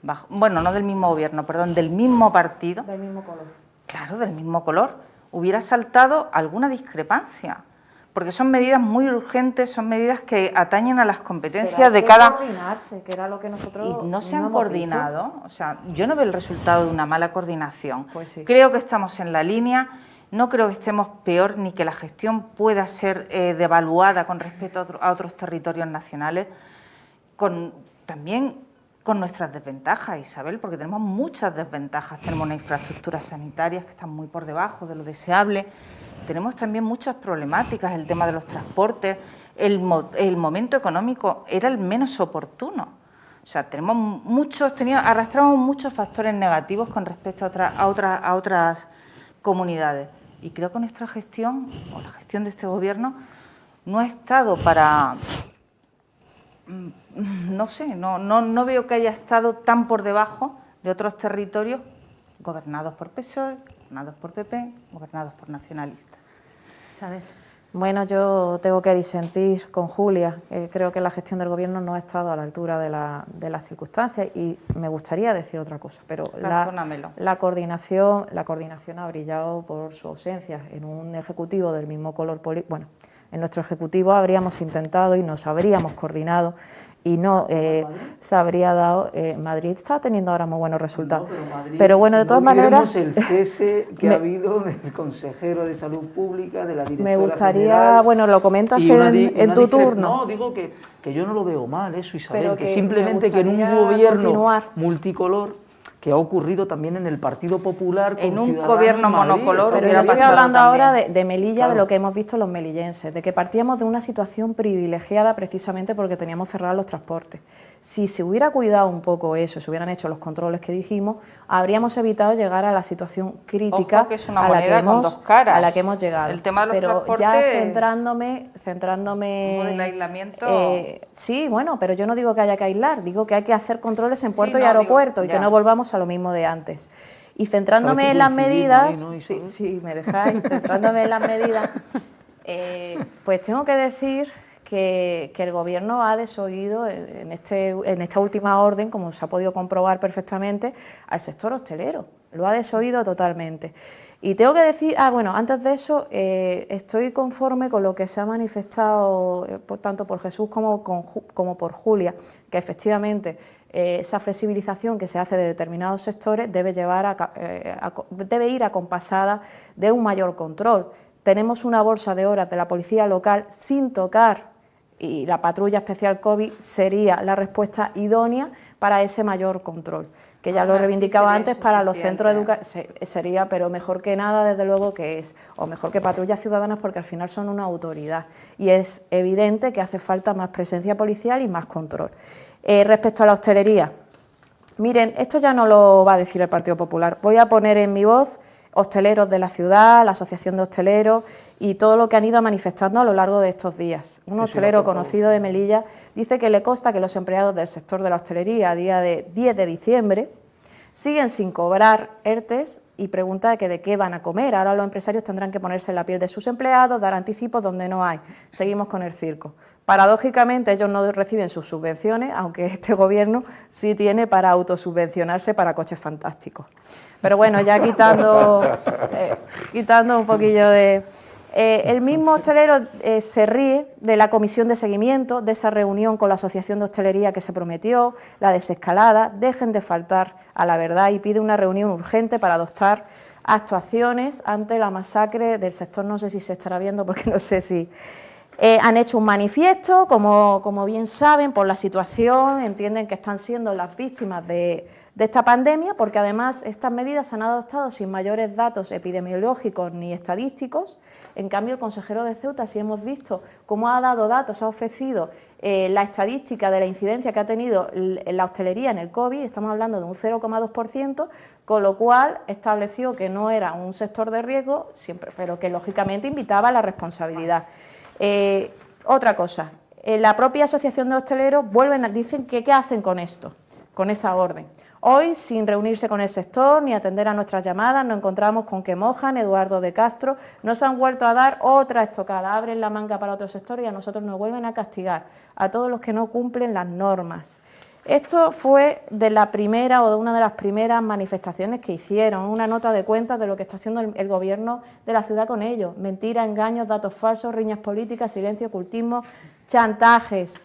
no del mismo gobierno, perdón, del mismo partido, Del mismo color. claro, del mismo color, hubiera saltado alguna discrepancia, porque son medidas muy urgentes, son medidas que atañen a las competencias de cada... coordinarse, que era lo que nosotros Y no se han hemos coordinado, dicho. o sea, yo no veo el resultado de una mala coordinación. Pues sí. Creo que estamos en la línea, no creo que estemos peor ni que la gestión pueda ser devaluada con respecto a otros territorios nacionales, también con nuestras desventajas, Isabel, porque tenemos muchas desventajas. Tenemos unas infraestructuras sanitarias que están muy por debajo de lo deseable, tenemos también muchas problemáticas, el tema de los transportes, el momento económico era el menos oportuno. O sea, arrastramos muchos factores negativos con respecto a otras comunidades. Y creo que nuestra gestión, o la gestión de este gobierno, no ha estado para... No sé, no veo que haya estado tan por debajo de otros territorios gobernados por PSOE, gobernados por PP, gobernados por nacionalistas. Isabel. Bueno, yo tengo que disentir con Julia. Creo que la gestión del Gobierno no ha estado a la altura de las circunstancias y me gustaría decir otra cosa, pero la coordinación ha brillado por su ausencia. En un Ejecutivo del mismo color político, bueno, en nuestro Ejecutivo habríamos intentado y nos habríamos coordinado y no se habría dado... Madrid está teniendo ahora muy buenos resultados. No, pero bueno, de todas maneras... el cese que ha habido del consejero de Salud Pública, de la directora me gustaría, general, bueno, lo comentas en tu turno. No, digo que yo no lo veo mal eso, Isabel, Pero que simplemente que en un gobierno multicolor, que ha ocurrido también en el Partido Popular con en un Ciudadanos gobierno en Madrid, monocolor Pero yo hubiera estoy pasado hablando también. ahora de Melilla, Claro. de lo que hemos visto los melillenses, de que partíamos de una situación privilegiada precisamente porque teníamos cerrados los transportes. Si se hubiera cuidado un poco eso, se hubieran hecho los controles que dijimos, habemos evitado llegar a la situación crítica. Ojo, que es una moneda con dos caras. A la que hemos llegado. El tema de los pero transportes, ya centrándome como del aislamiento. Sí, bueno, pero yo no digo que haya que aislar, digo que hay que hacer controles en Sí, puerto y no, aeropuerto digo, y que ya. no volvamos a lo mismo de antes. Y centrándome ¿Sabes en que las coincidimos ahí, medidas, no, sí, Isabel? sí, me dejáis, centrándome en las medidas, pues tengo que decir que el Gobierno ha desoído en esta última orden, como se ha podido comprobar perfectamente, al sector hostelero. Lo ha desoído totalmente. Y tengo que decir, bueno, antes de eso, estoy conforme con lo que se ha manifestado tanto por Jesús como por Julia, que efectivamente esa flexibilización que se hace de determinados sectores debe ir acompasada de un mayor control. Tenemos una bolsa de horas de la policía local sin tocar, y la patrulla especial COVID sería la respuesta idónea para ese mayor control, que ya lo reivindicaba antes para los centros educativos, sería, pero mejor que nada, desde luego, que es, o mejor que patrullas ciudadanas, porque al final son una autoridad, y es evidente que hace falta más presencia policial y más control. Respecto a la hostelería, miren, esto ya no lo va a decir el Partido Popular, voy a poner en mi voz hosteleros de la ciudad, la Asociación de Hosteleros y todo lo que han ido manifestando a lo largo de estos días. Un hostelero conocido de Melilla dice que le consta que los empleados del sector de la hostelería a día de 10 de diciembre siguen sin cobrar ERTES y pregunta que de qué van a comer. Ahora los empresarios tendrán que ponerse en la piel de sus empleados, dar anticipos donde no hay. Seguimos con el circo. Paradójicamente ellos no reciben sus subvenciones, aunque este gobierno sí tiene para autosubvencionarse para coches fantásticos. Pero bueno, ya quitando un poquillo de... el mismo hostelero se ríe de la comisión de seguimiento, de esa reunión con la Asociación de Hostelería que se prometió, la desescalada, dejen de faltar a la verdad y pide una reunión urgente para adoptar actuaciones ante la masacre del sector. No sé si se estará viendo porque no sé si... han hecho un manifiesto, como bien saben, por la situación, entienden que están siendo las víctimas de esta pandemia, porque además estas medidas se han adoptado sin mayores datos epidemiológicos ni estadísticos. En cambio, el consejero de Ceuta sí hemos visto cómo ha dado datos, ha ofrecido la estadística de la incidencia que ha tenido la hostelería en el COVID, estamos hablando de un 0,2%, con lo cual estableció que no era un sector de riesgo, siempre, pero que lógicamente invitaba a la responsabilidad. Otra cosa, la propia Asociación de Hosteleros dicen que qué hacen con esto, con esa orden. Hoy, sin reunirse con el sector ni atender a nuestras llamadas, nos encontramos con que Mojan, Eduardo de Castro, nos han vuelto a dar otra estocada, abren la manga para otro sector y a nosotros nos vuelven a castigar, a todos los que no cumplen las normas. Esto fue de la primera o de una de las primeras manifestaciones que hicieron, una nota de cuentas de lo que está haciendo el gobierno de la ciudad con ellos. Mentiras, engaños, datos falsos, riñas políticas, silencio, ocultismo, chantajes.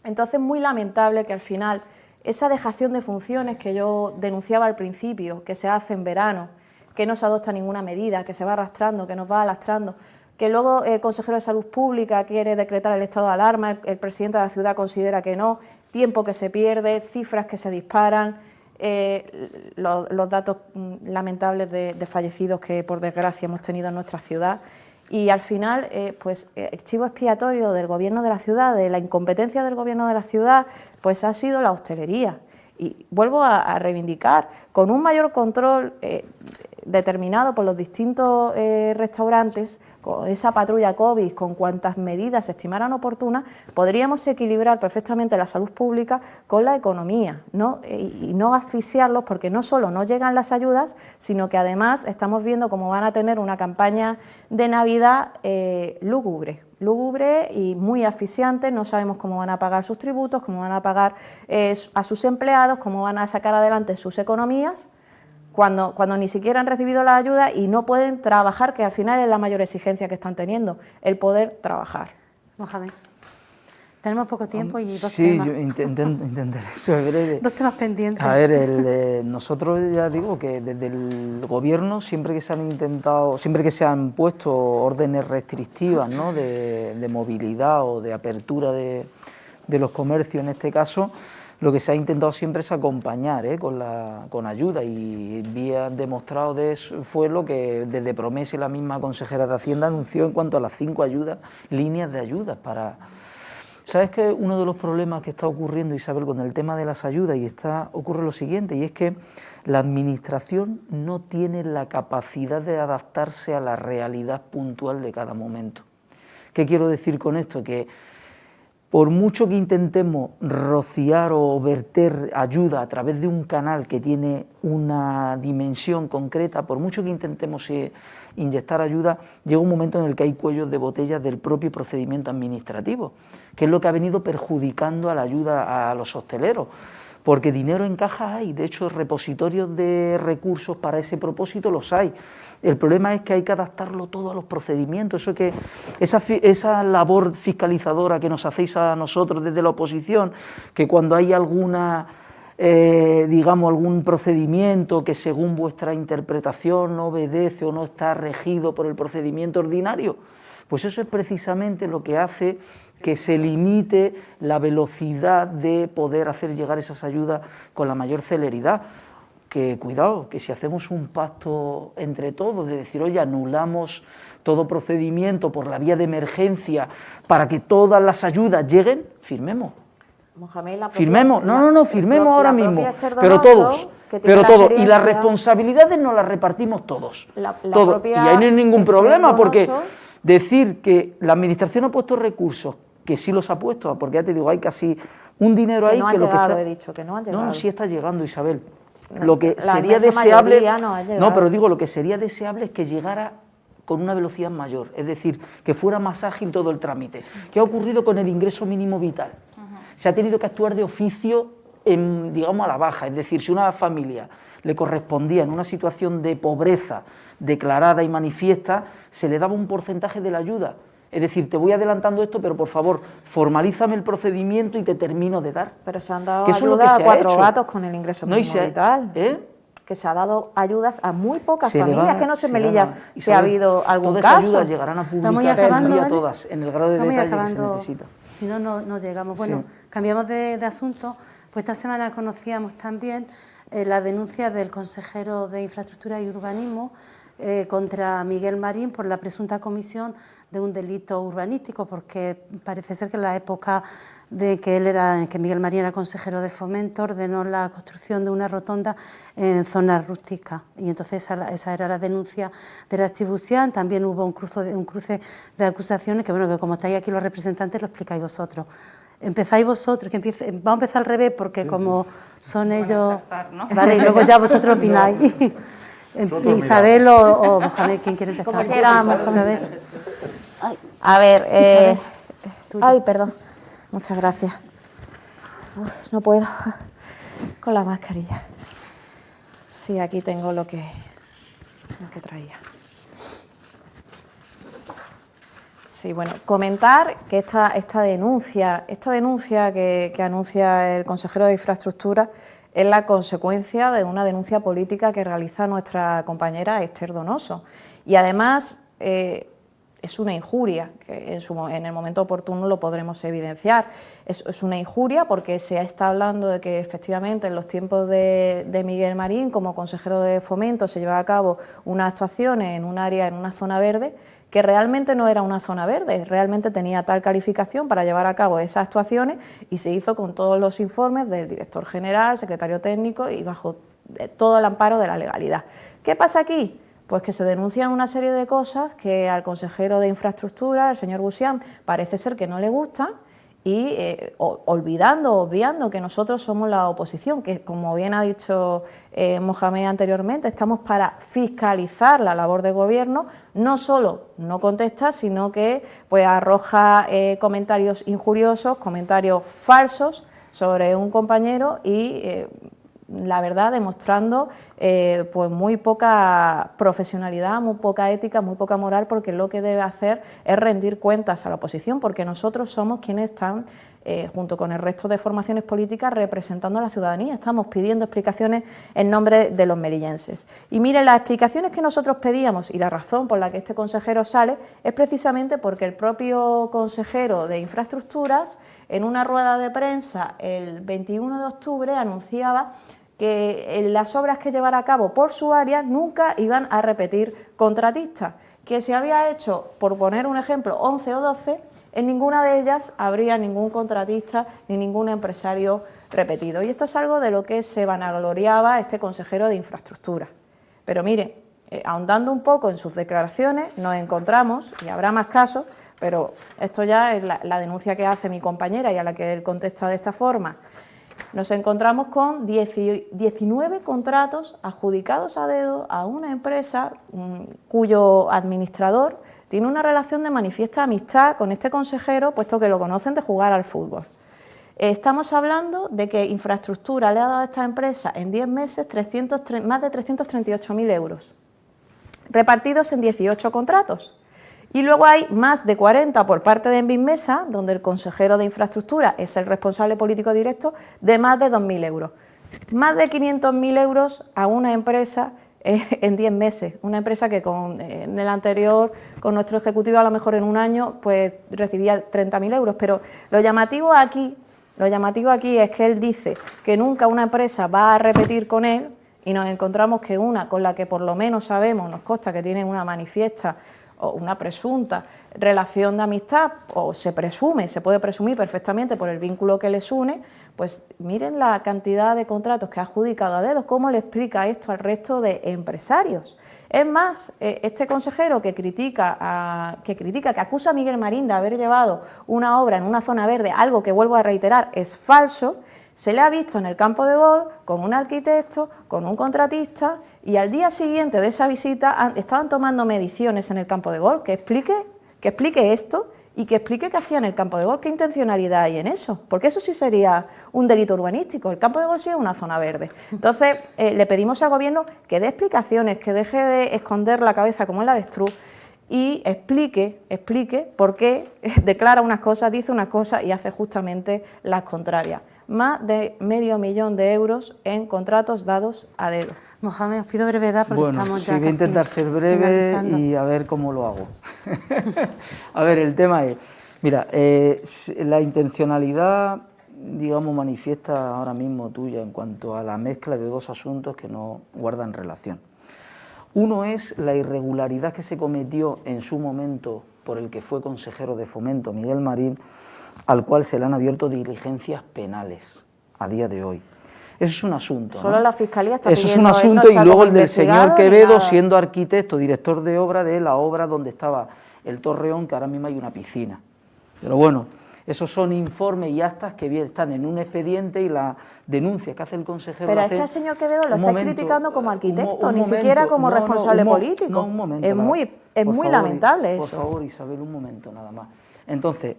Entonces, muy lamentable que al final esa dejación de funciones que yo denunciaba al principio, que se hace en verano, que no se adopta ninguna medida, que se va arrastrando, que nos va alastrando, que luego el consejero de Salud Pública quiere decretar el estado de alarma, el presidente de la ciudad considera que no, tiempo que se pierde, cifras que se disparan, los datos lamentables de fallecidos que por desgracia hemos tenido en nuestra ciudad. Y al final, pues el chivo expiatorio del gobierno de la ciudad, de la incompetencia del gobierno de la ciudad, pues ha sido la hostelería. Y vuelvo a reivindicar, con un mayor control determinado por los distintos restaurantes, con esa patrulla COVID, con cuantas medidas se estimaran oportunas, podríamos equilibrar perfectamente la salud pública con la economía, ¿no? Y no asfixiarlos, porque no solo no llegan las ayudas, sino que además estamos viendo cómo van a tener una campaña de Navidad lúgubre y muy asfixiante. No sabemos cómo van a pagar sus tributos, cómo van a pagar a sus empleados, cómo van a sacar adelante sus economías, cuando ni siquiera han recibido la ayuda y no pueden trabajar, que al final es la mayor exigencia que están teniendo, el poder trabajar. Mohamed, tenemos poco tiempo y dos sí, temas. Sí, yo intentaré ser breve. Dos temas pendientes. A ver, nosotros ya digo que desde el gobierno siempre que se han puesto órdenes restrictivas, ¿no?, de movilidad o de apertura de los comercios en este caso, lo que se ha intentado siempre es acompañar con ayuda, y bien demostrado fue lo que desde Promesa y la misma consejera de Hacienda anunció en cuanto a las 5 líneas de ayudas para... ¿Sabes que uno de los problemas que está ocurriendo, Isabel, con el tema de las ayudas ocurre lo siguiente, y es que la Administración no tiene la capacidad de adaptarse a la realidad puntual de cada momento? ¿Qué quiero decir con esto? Que por mucho que intentemos rociar o verter ayuda a través de un canal que tiene una dimensión concreta, por mucho que intentemos inyectar ayuda, llega un momento en el que hay cuellos de botella del propio procedimiento administrativo, que es lo que ha venido perjudicando a la ayuda a los hosteleros, porque dinero en caja hay, de hecho repositorios de recursos para ese propósito los hay. El problema es que hay que adaptarlo todo a los procedimientos, esa labor fiscalizadora que nos hacéis a nosotros desde la oposición, que cuando hay alguna, algún procedimiento que según vuestra interpretación no obedece o no está regido por el procedimiento ordinario, pues eso es precisamente lo que hace que se limite la velocidad de poder hacer llegar esas ayudas con la mayor celeridad. Que cuidado, que si hacemos un pacto entre todos de decir, oye, anulamos todo procedimiento por la vía de emergencia para que todas las ayudas lleguen, firmemos. Mohamed, Firmemos ahora mismo, pero todos. que tiene pero la todo. Y experiencia. las responsabilidades nos las repartimos todos. La todos. propia Y ahí no hay ningún Esther problema, porque Donoso. decir que la Administración ha puesto recursos, que sí los ha puesto, porque ya te digo, hay casi un dinero Que ahí no ha que lo llegado, que he está... dicho, que no ha llegado. No, sí está llegando, Isabel. No, Lo que la sería inmensa deseable... mayoría no ha llegado. No, pero digo, lo que sería deseable es que llegara con una velocidad mayor, es decir, que fuera más ágil todo el trámite. ¿Qué ha ocurrido con el ingreso mínimo vital? Se ha tenido que actuar de oficio, digamos, a la baja, es decir, si una familia le correspondía en una situación de pobreza declarada y manifiesta, se le daba un porcentaje de la ayuda. Es decir, te voy adelantando esto, pero por favor, formalízame el procedimiento y te termino de dar. Pero se han dado Que eso es lo ayudas que a se ha 4 hecho. gatos con el ingreso No, y mínimo se ha- vital. ¿eh? Que se ha dado ayudas a muy pocas Se le familias, va- que no sé, se le Melilla, va- si Isabel, ha habido algún todas esas caso. ayudas llegarán a Estamos publicar ya acabando, a ¿vale? todas, en el grado de Estamos ya detalle que se acabando, necesita. si no, no llegamos. Bueno, cambiamos de asunto. Pues esta semana conocíamos también la denuncia del consejero de Infraestructura y Urbanismo contra Miguel Marín por la presunta comisión de un delito urbanístico, porque parece ser que en la época de que Miguel Marín era consejero de Fomento, ordenó la construcción de una rotonda en zonas rústicas, y entonces esa era la denuncia de la Chibusián. También hubo un cruce de acusaciones que, bueno, que como estáis aquí los representantes lo explicáis vosotros. Empezáis vosotros, vamos a empezar al revés, porque como son ellos... enzarzar, ¿no? Vale, y luego ya vosotros opináis. Isabel o Mohamed, ¿quién quiere empezar? Como queramos. Isabel. A ver, Isabel, tuya. ay, perdón, muchas gracias. Uy, no puedo con la mascarilla. Sí, aquí tengo lo que traía. Sí, bueno, comentar que esta denuncia que anuncia el consejero de Infraestructura es la consecuencia de una denuncia política que realiza nuestra compañera Esther Donoso. Y además es una injuria, que en el momento oportuno lo podremos evidenciar. Es una injuria porque se está hablando de que efectivamente en los tiempos de Miguel Marín, como consejero de Fomento, se llevaba a cabo unas actuaciones en un área, en una zona verde, que realmente no era una zona verde, realmente tenía tal calificación para llevar a cabo esas actuaciones, y se hizo con todos los informes del director general, secretario técnico y bajo todo el amparo de la legalidad. ¿Qué pasa aquí? Pues que se denuncian una serie de cosas que al consejero de Infraestructura, el señor Busián, parece ser que no le gustan, y obviando que nosotros somos la oposición, que como bien ha dicho Mohamed anteriormente, estamos para fiscalizar la labor de gobierno. No solo no contesta, sino que pues arroja comentarios injuriosos, comentarios falsos sobre un compañero y la verdad demostrando pues muy poca profesionalidad, muy poca ética, muy poca moral, porque lo que debe hacer es rendir cuentas a la oposición, porque nosotros somos quienes están junto con el resto de formaciones políticas representando a la ciudadanía, estamos pidiendo explicaciones en nombre de los melillenses. Y miren, las explicaciones que nosotros pedíamos y la razón por la que este consejero sale es precisamente porque el propio consejero de Infraestructuras, en una rueda de prensa el 21 de octubre, anunciaba que en las obras que llevara a cabo por su área nunca iban a repetir contratistas, que se había hecho, por poner un ejemplo, 11 o 12, en ninguna de ellas habría ningún contratista ni ningún empresario repetido. Y esto es algo de lo que se vanagloriaba este consejero de Infraestructura. Pero miren, ahondando un poco en sus declaraciones, nos encontramos, y habrá más casos, pero esto ya es la denuncia que hace mi compañera y a la que él contesta de esta forma. Nos encontramos con 19 contratos adjudicados a dedo a una empresa cuyo administrador tiene una relación de manifiesta amistad con este consejero, puesto que lo conocen de jugar al fútbol. Estamos hablando de que Infraestructura le ha dado a esta empresa en 10 meses más de 338.000 euros, repartidos en 18 contratos. Y luego hay más de 40 por parte de Envismesa, donde el consejero de Infraestructura es el responsable político directo, de más de 2.000 euros. Más de 500.000 euros a una empresa en 10 meses. Una empresa que en el anterior, con nuestro ejecutivo, a lo mejor en un año, pues recibía 30.000 euros. Pero lo llamativo aquí es que él dice que nunca una empresa va a repetir con él, y nos encontramos que una con la que por lo menos sabemos, nos consta que tiene una manifiesta o una presunta relación de amistad, o se puede presumir perfectamente por el vínculo que les une, Pues miren la cantidad de contratos que ha adjudicado a dedo, cómo le explica esto al resto de empresarios. Es más, este consejero que que acusa a Miguel Marín de haber llevado una obra en una zona verde, algo que vuelvo a reiterar es falso, se le ha visto en el campo de golf con un arquitecto, con un contratista, y al día siguiente de esa visita estaban tomando mediciones en el campo de golf. Que explique esto y que explique qué hacía en el campo de golf, qué intencionalidad hay en eso, porque eso sí sería un delito urbanístico. El campo de golf sí es una zona verde. Entonces, le pedimos al Gobierno que dé explicaciones, que deje de esconder la cabeza como el avestruz y explique por qué declara unas cosas, dice unas cosas y hace justamente las contrarias. Más de $500.000 de euros en contratos dados a dedo. Mohamed, os pido brevedad porque Bueno, estamos sí, ya voy a intentar casi ser breve finalizando. y a ver cómo lo hago. A ver, el tema es, mira, la intencionalidad, digamos, manifiesta ahora mismo tuya en cuanto a la mezcla de dos asuntos que no guardan relación. Uno es la irregularidad que se cometió en su momento por el que fue consejero de Fomento, Miguel Marín, al cual se le han abierto diligencias penales a día de hoy. Eso es un asunto, Solo ¿no? la Fiscalía está Eso es pidiendo, un él no asunto, y está luego como el del señor investigado ni Quevedo nada. siendo arquitecto, director de la obra donde estaba el Torreón, que ahora mismo hay una piscina. Pero bueno, esos son informes y actas que están en un expediente, y la denuncia que hace el consejero... Pero la es que hace- el señor Quevedo lo Un está momento, criticando como arquitecto, un ni momento, siquiera como responsable político. No, un momento. Es muy por favor, lamentable eso. Por favor, Isabel, un momento nada más. Entonces,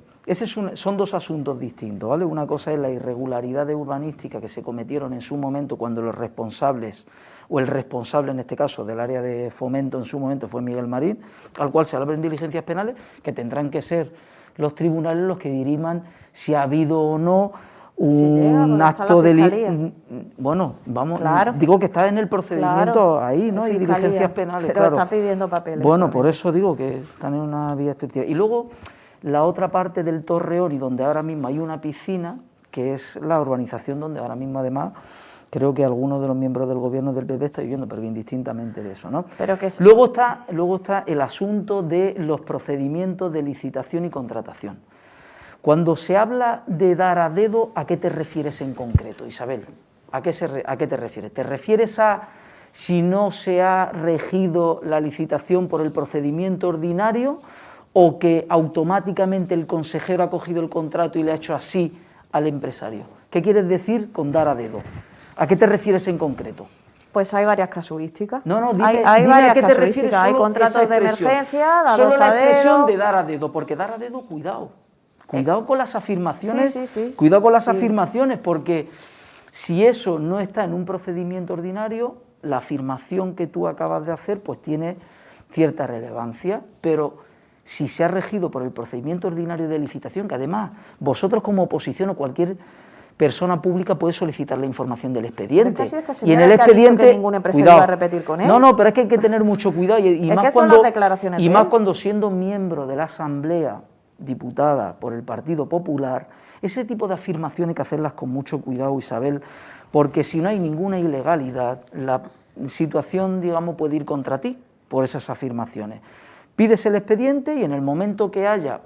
son dos asuntos distintos, ¿vale? Una cosa es la irregularidad urbanística que se cometieron en su momento cuando los responsables, o el responsable en este caso del área de Fomento en su momento fue Miguel Marín, al cual se le abren diligencias penales, que tendrán que ser los tribunales los que diriman si ha habido o no un acto de... Bueno, vamos, Claro. digo que está en el procedimiento Claro, ahí, ¿no? Y Fiscalía, diligencias penales, pero claro. está pidiendo papeles. Bueno, solamente. por eso digo que están en una vía instructiva. Y luego, la otra parte del Torreón, y donde ahora mismo hay una piscina, que es la urbanización donde ahora mismo, además, creo que algunos de los miembros del gobierno del PP están viviendo, pero indistintamente de eso, ¿no? Pero que Luego está el asunto de los procedimientos de licitación y contratación. Cuando se habla de dar a dedo, ¿a qué te refieres en concreto, Isabel? ¿A qué te refieres? ¿Te refieres a si no se ha regido la licitación por el procedimiento ordinario, o que automáticamente el consejero ha cogido el contrato y le ha hecho así al empresario? ¿Qué quieres decir con dar a dedo? ¿A qué te refieres en concreto? Pues hay varias casuísticas. No, dime, hay dime varias a qué te refieres. casuísticas. Hay Solo contratos esa de expresión. emergencia, dados Solo la a dedo. expresión de dar a dedo, porque dar a dedo, cuidado. Cuidado con las afirmaciones. Sí. Cuidado con las afirmaciones, porque si eso no está en un procedimiento ordinario, la afirmación que tú acabas de hacer pues tiene cierta relevancia, pero si se ha regido por el procedimiento ordinario de licitación, que además vosotros como oposición o cualquier persona pública puede solicitar la información del expediente. Pero es que ha sido esta Y en señora el que ha dicho expediente, que ningún empresario cuidado. va a repetir con él. No, pero es que hay que tener mucho cuidado, y Es más que son cuando las declaraciones de él. cuando siendo miembro de la Asamblea diputada por el Partido Popular, ese tipo de afirmaciones hay que hacerlas con mucho cuidado, Isabel, porque si no hay ninguna ilegalidad, la situación, digamos, puede ir contra ti por esas afirmaciones. Pides el expediente y en el momento que haya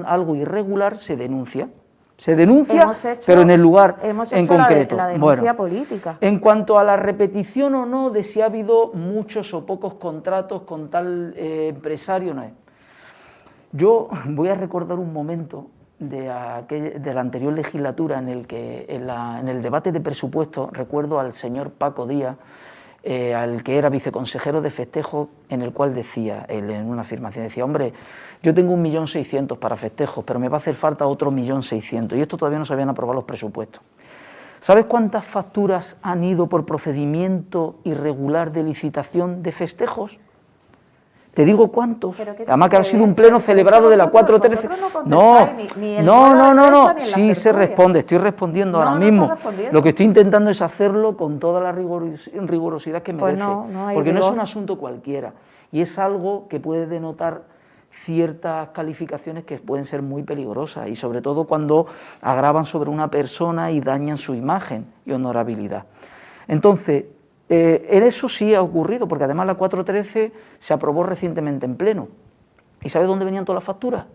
algo irregular se denuncia. Se denuncia, pero en el lugar en concreto. La denuncia política. En cuanto a la repetición o no de si ha habido muchos o pocos contratos con tal empresario, no es. Yo voy a recordar un momento de la anterior legislatura en el que en el debate de presupuesto recuerdo al señor Paco Díaz, al que era viceconsejero de festejos, en el cual decía, él en una afirmación decía: hombre, yo tengo 1.600.000 para festejos, pero me va a hacer falta otro 1.600.000, y esto todavía no se habían aprobado los presupuestos. ¿Sabes cuántas facturas han ido por procedimiento irregular de licitación de festejos? Te digo cuántos. Además que ha sido un pleno celebrado de la 413. No. Sí se responde, estoy respondiendo ahora mismo. Lo que estoy intentando es hacerlo con toda la rigurosidad que merece. Porque no es un asunto cualquiera. Y es algo que puede denotar ciertas calificaciones que pueden ser muy peligrosas, y sobre todo cuando agravan sobre una persona y dañan su imagen y honorabilidad. Entonces, en eso sí ha ocurrido, porque además la 413 se aprobó recientemente en pleno. ¿Y sabes dónde venían todas las facturas?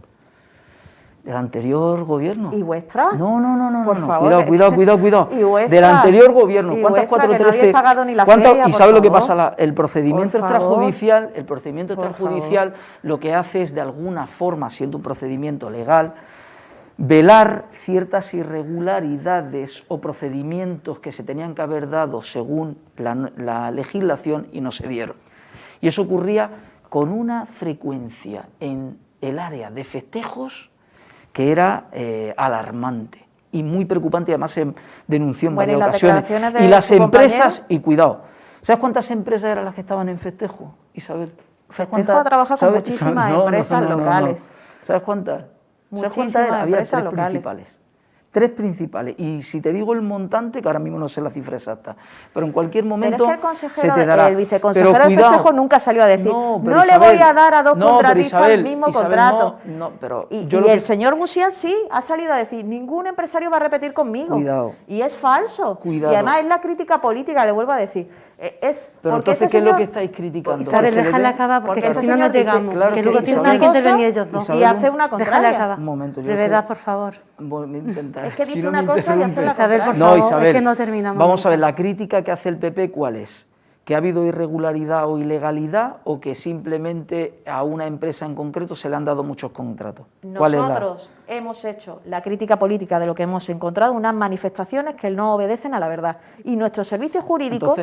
Del anterior gobierno. ¿Y vuestra? No. Por favor. Cuidado. ¿Y vuestra? Del anterior gobierno. ¿Y ¿Cuántas vuestra, que no 413? habéis pagado ni la ¿Cuántas? feria, ¿Y por sabes lo que favor? pasa? El procedimiento Por favor. extrajudicial, Por lo que hace es, de alguna forma, siendo un procedimiento legal, velar ciertas irregularidades o procedimientos que se tenían que haber dado según la legislación y no se dieron. Y eso ocurría con una frecuencia en el área de festejos que era alarmante y muy preocupante, y además se denunció en varias ocasiones. Y las empresas, y cuidado, ¿sabes cuántas empresas eran las que estaban en festejo, Isabel? Festejo ha trabajado con muchísimas empresas locales. ¿Sabes cuántas? Muchísimas Había empresas tres locales. principales. Tres principales. Y si te digo el montante, que ahora mismo no sé la cifra exacta, pero en cualquier momento Pero es que el consejero, se te dará. el viceconsejero Pero de cuidado, festejo nunca salió a decir, no, pero no le Isabel, voy a dar a dos no, pero contratistas Isabel, el mismo Isabel, contrato. no, pero Y yo lo el que- señor Musián sí ha salido a decir, ningún empresario va a repetir conmigo. Cuidado. Y es falso. Cuidado. Y además es la crítica política, le vuelvo a decir. Es Pero porque entonces, este ¿qué es lo señor- que estáis criticando? Isabel, ¿Que se le déjala dé? acabar, porque Porque es que ese si no señor nos dice, llegamos. claro que que luego Isabel- tienen que intervenir ellos dos. Isabel, y hace una Déjala contraria. acabar. Un momento, yo Brevedad, que- por favor. Voy a intentar. Es que dice Si no una me cosa y hace interrumpes. la Isabel, por contraria. favor, No, Isabel, es que no terminamos. vamos a ver, la crítica que hace el PP, ¿cuál es? ¿Que ha habido irregularidad o ilegalidad o que simplemente a una empresa en concreto se le han dado muchos contratos? ¿Cuál es la- Nosotros hemos hecho la crítica política de lo que hemos encontrado, unas manifestaciones que no obedecen a la verdad. Y nuestros servicios jurídicos,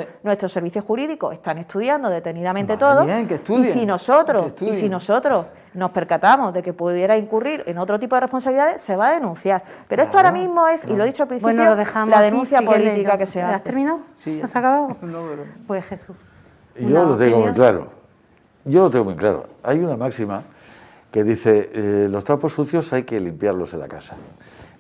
están estudiando detenidamente Vale, todo. bien, que estudien, y si que nosotros estudien. nos percatamos de que pudiera incurrir en otro tipo de responsabilidades, se va a denunciar. Pero esto ahora mismo es, y lo he dicho al principio, Bueno, lo dejamos la aquí, denuncia siguen política ellos. que se ¿Has hace. terminado? Sí, ya ¿Has acabado? No, pero- Pues Jesús. Yo Una lo tengo muy opinión. claro. Yo lo tengo muy claro. Hay una máxima que dice, los trapos sucios hay que limpiarlos en la casa.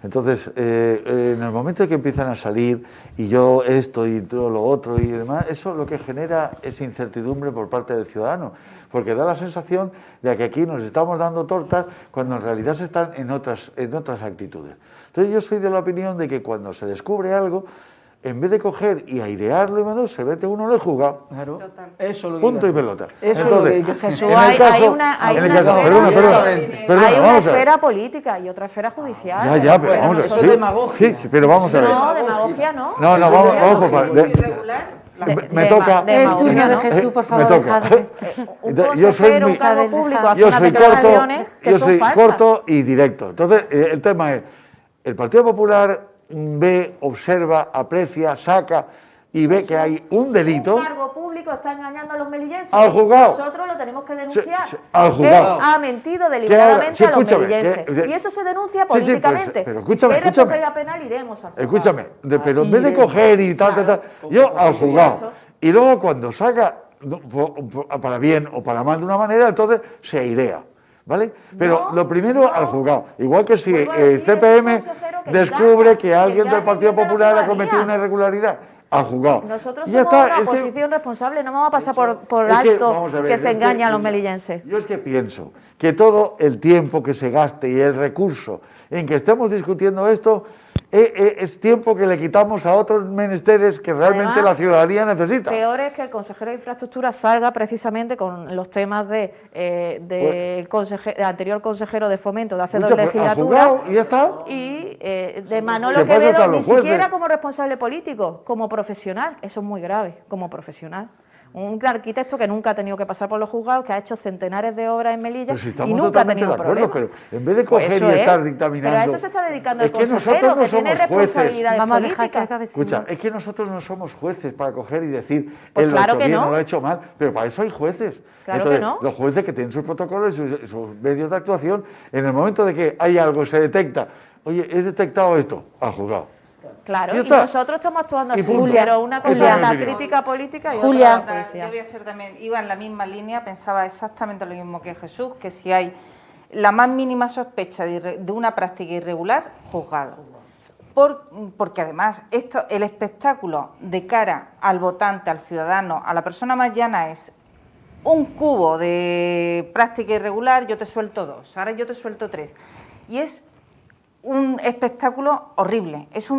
Entonces, en el momento en que empiezan a salir, y yo esto y todo lo otro y demás, eso lo que genera es incertidumbre por parte del ciudadano, porque da la sensación de que aquí nos estamos dando tortas cuando en realidad se están en otras actitudes. Entonces yo soy de la opinión de que cuando se descubre algo, en vez de coger y airearlo y mandar, se vete uno en el juzgado. Claro, Total. eso es lo que Punto hay y que hacer. pelota. Eso es lo que hay que hacer. Jesús, en el hay caso, una en el esfera- caso, hay perdona, una vamos a ver. esfera política y otra esfera judicial. Ya, pero Bueno, vamos a ver. eso es demagogia. Sí, pero vamos a ver. No, demagogia no. No, vamos por partes. Irregular, Me toca. El turno de ¿no? Jesús, por Me favor, toca. dejadle. Un Yo soy consejero, muy- un cargo Isabel, público hace Yo unas soy declaraciones que son falsas. corto y directo. Entonces, el tema es, el Partido Popular ve, observa, aprecia, saca y ve que hay un delito. Un cargo público está engañando a los melillenses. Al juzgado. Nosotros lo tenemos que denunciar. Al juzgado. Él ha mentido deliberadamente Sí, a los escúchame, melillenses. Y eso se denuncia Sí, sí, pues, políticamente. pero Y escúchame, si hay escúchame. responsabilidad penal, iremos al juzgado. Escúchame, pero en vez de coger y tal, yo al juzgado. Y luego cuando saca, para bien o para mal de una manera, entonces se airea. ¿Vale? Pero No, lo primero no. al juzgado. Igual que si Vuelvo a decir, CPM es un consejero que descubre engaña, que alguien del engaña Partido a la Popular ha ciudadanía. cometido una irregularidad, al juzgado. Nosotros Ya somos está, una es que- oposición responsable, no vamos a pasar por es que, alto vamos a ver, que se es engaña a los piensa, melillenses. Yo es que pienso que todo el tiempo que se gaste y el recurso en que estemos discutiendo esto es tiempo que le quitamos a otros menesteres que realmente Además, la ciudadanía necesita. Peor es que el consejero de Infraestructura salga precisamente con los temas del anterior consejero de Fomento de hace Escucha, dos pues, al legislaturas juzgado y ya está. y de Manolo Que para eso Quevedo están ni los jueces. siquiera como responsable político, como profesional. Eso es muy grave, como profesional. Un arquitecto que nunca ha tenido que pasar por los juzgados, que ha hecho centenares de obras en Melilla Pero si y estamos nunca ha totalmente tenido de acuerdo, problemas. pero en vez de Pues coger eso y estar es. dictaminando... Pero a eso se está dedicando es el que consejero, nosotros no que tiene somos jueces. responsabilidades Vamos a dejar que políticas. acabe. Escucha, es que nosotros no somos jueces para coger y decir, Pues él lo claro ha hecho que bien no. o lo ha hecho mal, pero para eso hay jueces. Claro Entonces, que no. los jueces que tienen sus protocolos y sus medios de actuación, en el momento de que hay algo, se detecta, oye, he detectado esto, al juzgado. Claro, Ya y está. nosotros estamos actuando Y así, punto. pero una cosa Julia. es la Julia. crítica política y Julia. otra la Yo judicial. voy a ser también, iba en la misma línea, pensaba exactamente lo mismo que Jesús, que si hay la más mínima sospecha de una práctica irregular, juzgado. Porque además el espectáculo de cara al votante, al ciudadano, a la persona más llana es un cubo de práctica irregular, yo te suelto 2, ahora yo te suelto 3. Y es un espectáculo horrible, es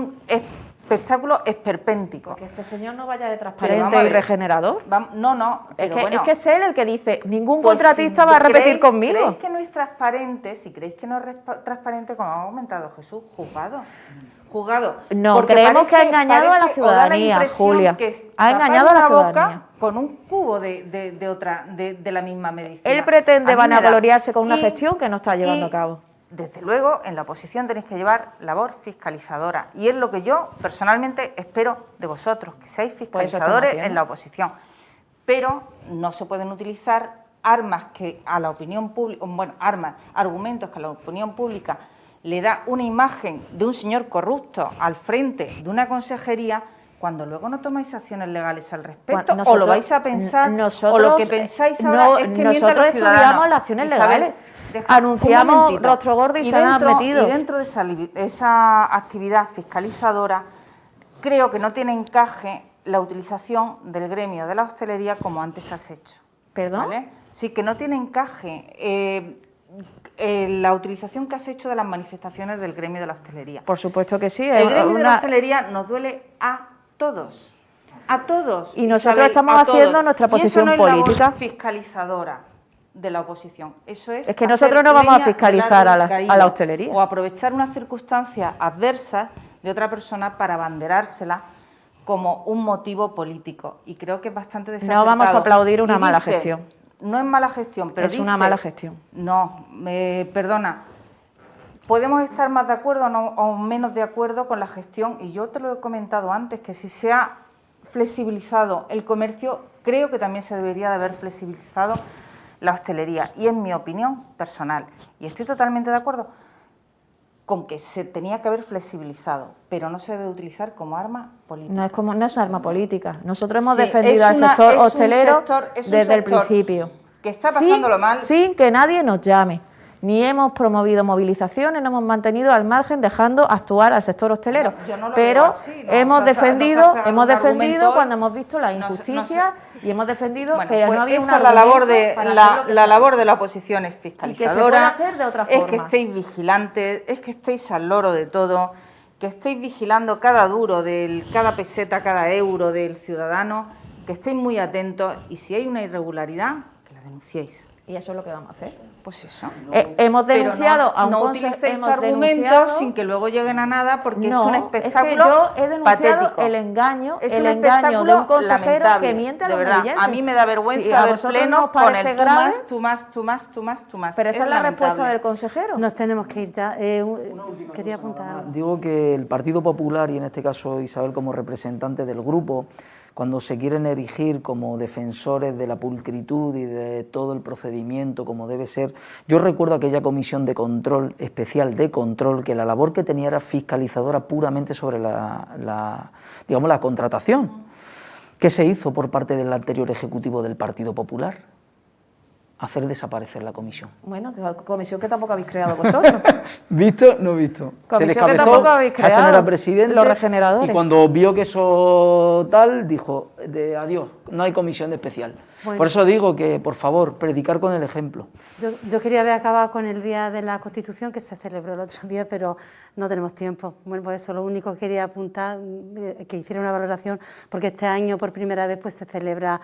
espectáculo esperpéntico. Que este señor no vaya de Pero vamos transparente a y ver. regenerador. No, Es pero que, bueno, es que es él el que dice, ningún pues contratista si va a repetir creéis- conmigo. ¿Creéis que no es transparente? Si creéis que no es transparente, como ha comentado Jesús, juzgado. No, Porque creemos que ha engañado a la o da ciudadanía, impresión Julia. que es Ha tapar engañado a la una boca ciudadanía. con un cubo de la misma medicina. Él pretende A mí me da. vanagloriarse con una Y- gestión que no está llevando y, a cabo. Desde luego, en la oposición tenéis que llevar labor fiscalizadora. Y es lo que yo personalmente espero de vosotros, que seáis fiscalizadores haciendo. en la oposición. Pero no se pueden utilizar armas que a la opinión pública, argumentos que a la opinión pública le da una imagen de un señor corrupto al frente de una consejería, cuando luego no tomáis acciones legales al respecto, o lo vais a pensar, o lo que pensáis ahora es que miente a nosotros los ciudadanos. estudiamos las acciones Isabel, legales. deja un Anunciamos momentito. rostro gordo y se han metido. Y dentro de esa actividad fiscalizadora, creo que no tiene encaje la utilización del gremio de la hostelería como antes has hecho. ¿Perdón? ¿Vale? Sí, que no tiene encaje la utilización que has hecho de las manifestaciones del gremio de la hostelería. Por supuesto que sí. El gremio de la hostelería nos duele a todos. A todos. Y nosotros Isabel, estamos a haciendo todos. nuestra Y eso posición no es política. labor fiscalizadora de la oposición. Eso es que hacer nosotros no vamos a leña del fiscalizar árbol a caído, la hostelería. o aprovechar unas circunstancias adversas de otra persona para abanderársela como un motivo político. Y creo que es bastante desacertado. No vamos a aplaudir una Y mala dice, gestión. No es mala gestión, pero Es una dice- mala gestión. No, perdona. Podemos estar más de acuerdo o menos de acuerdo con la gestión, y yo te lo he comentado antes, que si se ha flexibilizado el comercio, creo que también se debería de haber flexibilizado la hostelería, y en mi opinión personal, y estoy totalmente de acuerdo con que se tenía que haber flexibilizado, pero no se debe utilizar como arma política. No es arma política. Nosotros hemos Sí, defendido es al una- sector es un hostelero sector- es un desde el sector principio. que está pasándolo mal. Sin que nadie nos llame. Ni hemos promovido movilizaciones, nos hemos mantenido al margen dejando actuar al sector hostelero. No, yo no lo Pero veo así, no, hemos nos has defendido, pegado un argumento cuando hemos visto la no sé- injusticia y hemos defendido Bueno, que pues no había esa una es la labor la labor de la oposición es fiscalizadora, hacer de otra es que forma. estéis vigilantes, es que estéis al loro de todo, que estéis vigilando cada duro, cada peseta, cada euro del ciudadano, que estéis muy atentos, y si hay una irregularidad, que la denunciéis. Y eso es lo que vamos a hacer. Pues eso. Hemos Pero denunciado a un no conse- utilicéis hemos argumentos denunciado- sin que luego lleguen a nada, porque No, es un es espectáculo que yo he denunciado patético. el engaño Es el un engaño de espectáculo un consejero lamentable, que miente a de los verdad. melillenses. A mí me da vergüenza Si a ver vosotros pleno nos con parece el grave, tú más. pero esa es la respuesta lamentable. del consejero. Nos tenemos que ir ya. Quería apuntar algo. Digo que el Partido Popular, y en este caso Isabel como representante del grupo, cuando se quieren erigir como defensores de la pulcritud y de todo el procedimiento como debe ser, yo recuerdo aquella comisión de control, especial de control, que la labor que tenía era fiscalizadora puramente sobre la contratación que se hizo por parte del anterior Ejecutivo del Partido Popular. Hacer desaparecer la comisión. Bueno, comisión que tampoco habéis creado vosotros. ¿Visto? No visto. Comisión que tampoco habéis Hassan creado, era presidente, los regeneradores. y cuando vio que eso tal, dijo, adiós, no hay comisión de especial. Bueno. Por eso digo que, por favor, predicar con el ejemplo. Yo quería haber acabado con el Día de la Constitución, que se celebró el otro día, pero no tenemos tiempo. Bueno, pues eso, lo único que quería apuntar, que hiciera una valoración, porque este año por primera vez pues se celebra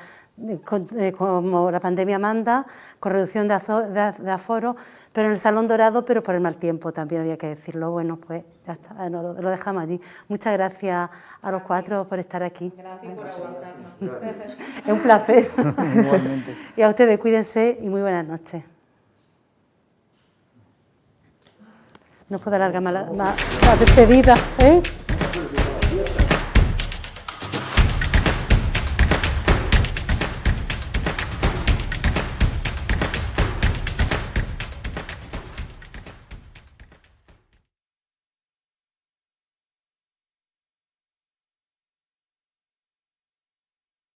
como la pandemia manda, con reducción de aforo, pero en el Salón Dorado, pero por el mal tiempo también había que decirlo. Bueno, pues ya está, lo dejamos allí. Muchas gracias a los cuatro por estar aquí. Gracias por aguantarnos. Es un placer. Igualmente. Y a ustedes, cuídense y muy buenas noches. No puedo alargar más la despedida, ¿eh?